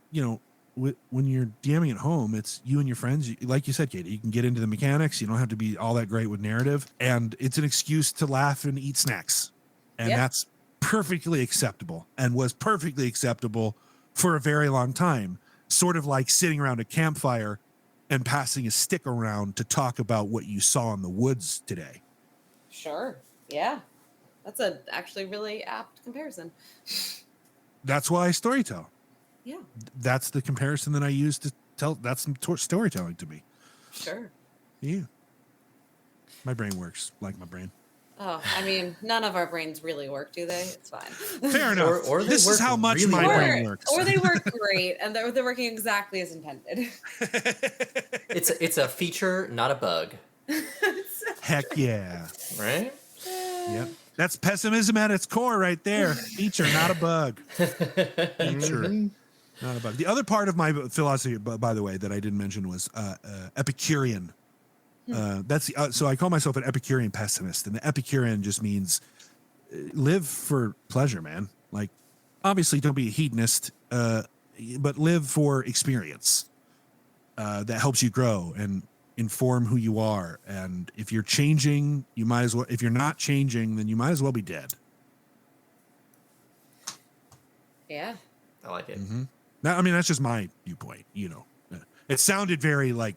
when you're DMing at home, it's you and your friends. Like you said, Katie, you can get into the mechanics. You don't have to be all that great with narrative. And it's an excuse to laugh and eat snacks. And that's perfectly acceptable and was perfectly acceptable for a very long time. Sort of like sitting around a campfire and passing a stick around to talk about what you saw in the woods today. Sure. Yeah. That's a actually really apt comparison. That's why I storytell. Yeah. That's the comparison that I use to tell. That's storytelling to me. Sure. Yeah. My brain works like my brain. Oh, I mean, none of our brains really work, do they? It's fine. Fair enough. Or this is how much really my brain works. Or they work great, and they're working exactly as intended. It's a feature, not a bug. Heck yeah. Right? Yep. That's pessimism at its core right there. Feature, not a bug. Feature, not a bug. The other part of my philosophy, by the way, that I didn't mention was Epicurean. So I call myself an Epicurean pessimist, and the Epicurean just means live for pleasure, man. Like, obviously, don't be a hedonist, but live for experience that helps you grow and inform who you are. And if you're changing, you might as well. If you're not changing, then you might as well be dead. Yeah, I like it. Now, I mean, that's just my viewpoint. It sounded very like.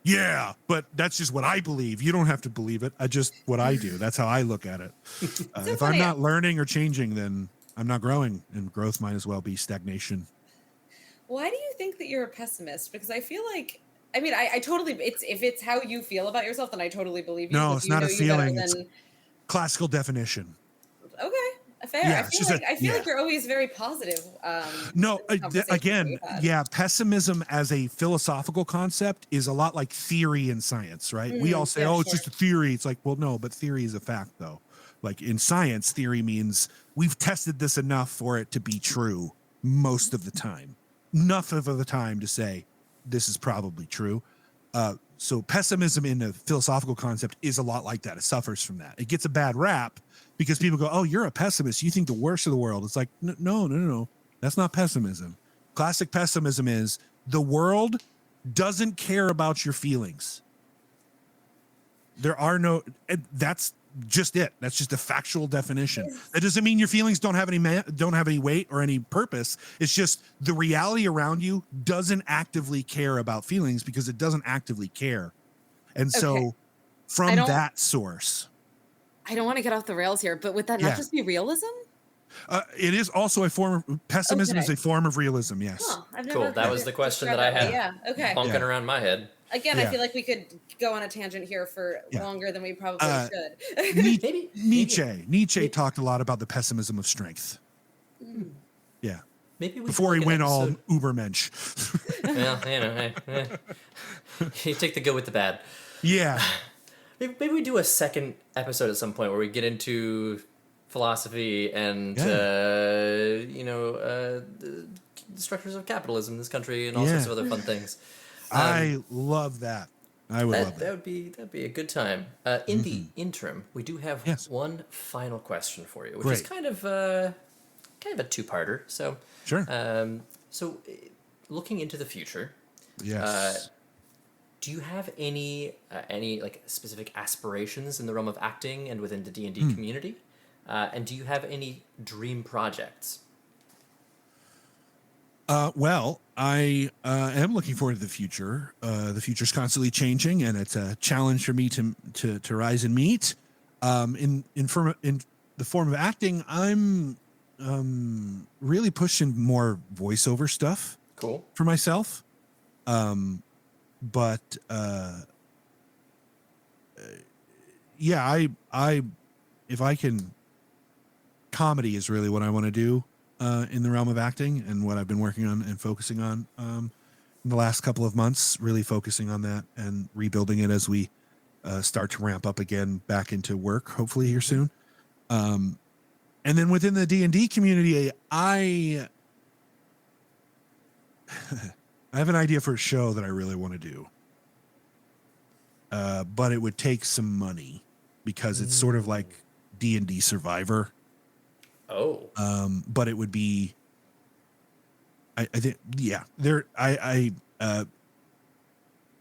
Yeah, but that's just what I believe. You don't have to believe it. What I do. That's how I look at it. If I'm not learning or changing, then I'm not growing, and growth might as well be stagnation. Why do you think that you're a pessimist? Because I feel like, I mean, I totally, if it's how you feel about yourself, then I totally believe you. No, it's not a feeling. It's classical definition. Okay. Fair. Yeah, I feel like you're always very positive. No, again, pessimism as a philosophical concept is a lot like theory in science, right? We all say, it's just a theory. It's like, well, no, but theory is a fact, though. Like in science, theory means we've tested this enough for it to be true most of the time. Enough of the time to say this is probably true. So pessimism in a philosophical concept is a lot like that. It suffers from that. It gets a bad rap because people go, oh, you're a pessimist. You think the worst of the world. It's like, no. That's not pessimism. Classic pessimism is the world doesn't care about your feelings. That's just it. That's just a factual definition. That doesn't mean your feelings don't have any weight or any purpose. It's just the reality around you doesn't actively care about feelings because it doesn't actively care. And so from that source. I don't want to get off the rails here, but would that not just be realism? It is also a form of pessimism is a form of realism. Yes. Huh, cool. That was the question that I had. Bunking around my head. Again, I feel like we could go on a tangent here for longer than we probably should. Nietzsche talked a lot about the pessimism of strength. Yeah. Maybe before he went all Ubermensch. Well, you take the good with the bad. Yeah. Maybe we do a second episode at some point where we get into philosophy and the structures of capitalism in this country and all sorts of other fun things. I love that. I would love that. That'd be a good time. In the interim, we do have one final question for you, which is kind of a two-parter. So sure. So looking into the future, do you have any like specific aspirations in the realm of acting and within the D&D community? And do you have any dream projects? Well, I am looking forward to the future. The future's constantly changing, and it's a challenge for me to rise and meet. In the form of acting, I'm really pushing more voiceover stuff. Cool. For myself. But yeah, I if I can, comedy is really what I want to do in the realm of acting, and what I've been working on and focusing on in the last couple of months, really focusing on that and rebuilding it as we start to ramp up again back into work, hopefully here soon. And then within the D&D community, I have an idea for a show that I really want to do. But it would take some money because it's sort of like D&D Survivor. Oh. But it would be, I think, yeah,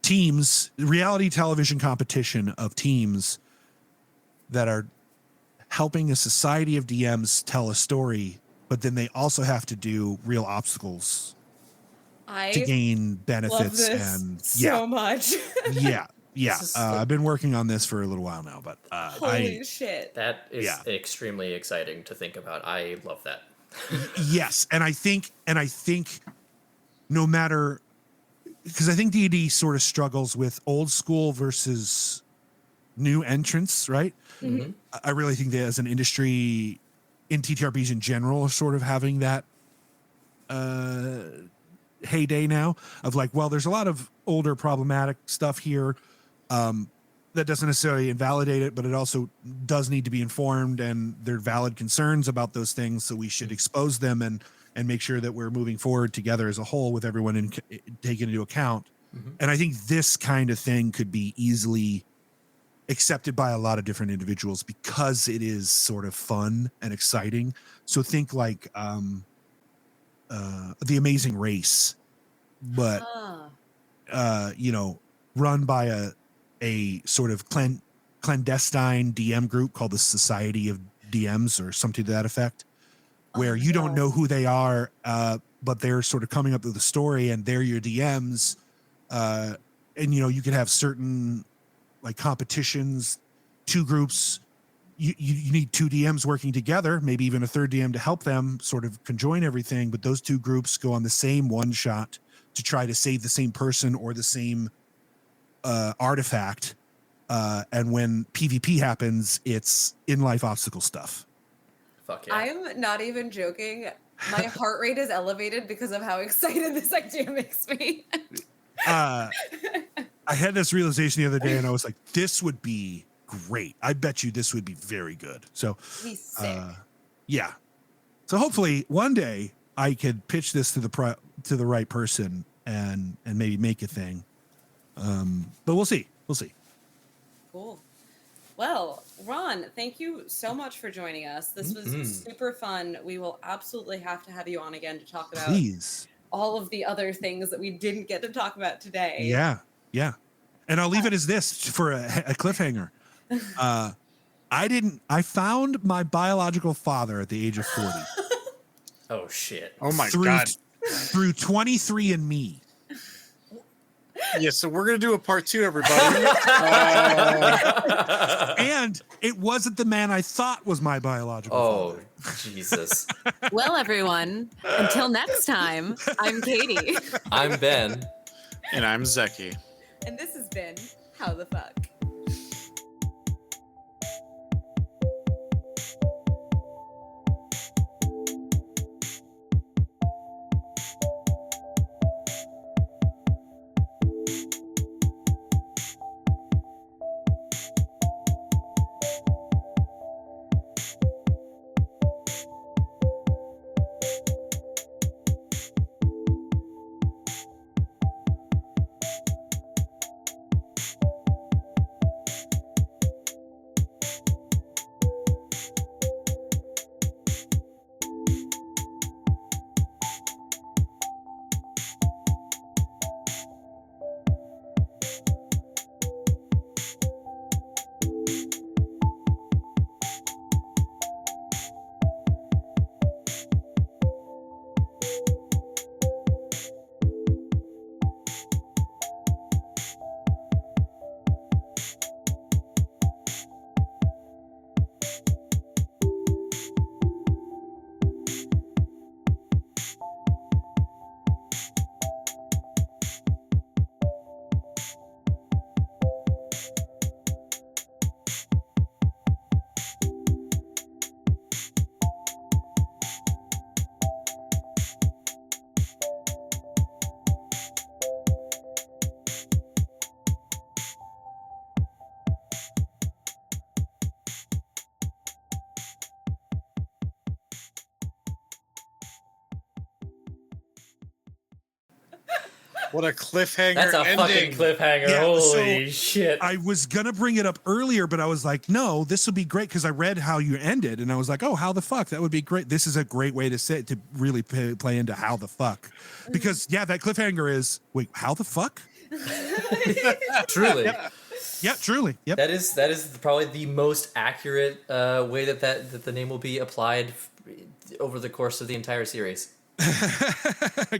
teams, reality television competition of teams that are helping a society of DMs tell a story, but then they also have to do real obstacles to gain benefits. Love this and so much. yeah. I've been working on this for a little while now, but holy shit, that is extremely exciting to think about. I love that. Yes, and I think no matter, because I think D&D sort of struggles with old school versus new entrants, right? Mm-hmm. I really think that as an industry, in TTRPGs in general, are sort of having that heyday now of like, well, there's a lot of older problematic stuff here that doesn't necessarily invalidate it, but it also does need to be informed, and there are valid concerns about those things, so we should expose them and make sure that we're moving forward together as a whole with everyone taken into account. Mm-hmm. And I think this kind of thing could be easily accepted by a lot of different individuals because it is sort of fun and exciting. So think like The Amazing Race, but run by a sort of clandestine DM group called the Society of DMs or something to that effect, where you don't know who they are, but they're sort of coming up with a story and they're your DMs. And, you could have certain like competitions, two groups. You need two DMs working together, maybe even a third DM to help them sort of conjoin everything. But those two groups go on the same one shot to try to save the same person or the same artifact. And when PvP happens, it's in-life obstacle stuff. Fuck yeah. I'm not even joking. My heart rate is elevated because of how excited this idea makes me. I had this realization the other day, and I was like, this would be great. I bet you this would be very good. So, yeah. So hopefully one day I could pitch this to the right person and maybe make a thing. But we'll see. Cool. Well, Ron, thank you so much for joining us. This was super fun. We will absolutely have to have you on again to talk about all of the other things that we didn't get to talk about today. Yeah. And I'll leave it as this for a cliffhanger. I found my biological father at the age of 40. Oh shit. Oh my God. Through 23andMe. Yeah, so we're going to do a part 2, everybody. And it wasn't the man I thought was my biological father. Oh, Jesus. Well, everyone, until next time, I'm Katie. I'm Ben. And I'm Zeki. And this has been How the Fuck. What a cliffhanger! That's a ending. fucking cliffhanger. Yeah, Holy shit. I was going to bring it up earlier, but I was like, no, this would be great because I read how you ended and I was like, oh, how the fuck? That would be great. This is a great way to really play into how the fuck. Because, yeah, that cliffhanger is, wait, how the fuck? Truly. Yeah, truly. Yep. That is probably the most accurate way that the name will be applied over the course of the entire series.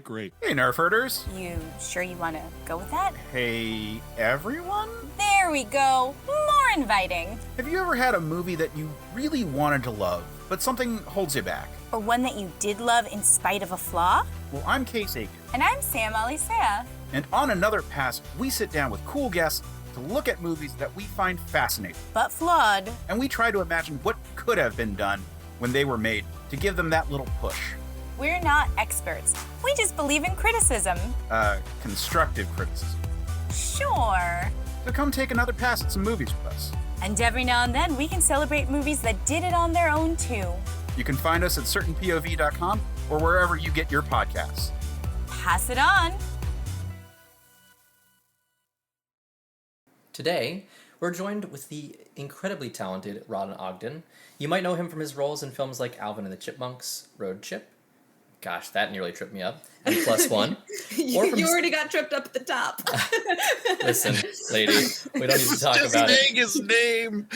Great. Hey, Nerf herders. You sure you want to go with that? Hey, everyone. There we go. More inviting. Have you ever had a movie that you really wanted to love, but something holds you back? Or one that you did love in spite of a flaw? Well, I'm Case Aiken. And I'm Sam Alisea. And on Another Pass, we sit down with cool guests to look at movies that we find fascinating. But flawed. And we try to imagine what could have been done when they were made to give them that little push. We're not experts. We just believe in criticism. Constructive criticism. Sure. So come take another pass at some movies with us. And every now and then, we can celebrate movies that did it on their own, too. You can find us at certainpov.com or wherever you get your podcasts. Pass it on. Today, we're joined with the incredibly talented Ron Ogden. You might know him from his roles in films like Alvin and the Chipmunks, Road Chip. Gosh, that nearly tripped me up. And Plus One. You already got tripped up at the top. Listen, lady, we don't need to talk Just about saying his name.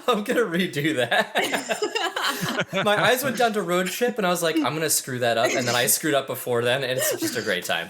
I'm going to redo that. My eyes went down to Road Trip, and I was like, I'm going to screw that up. And then I screwed up before then, and it's just a great time.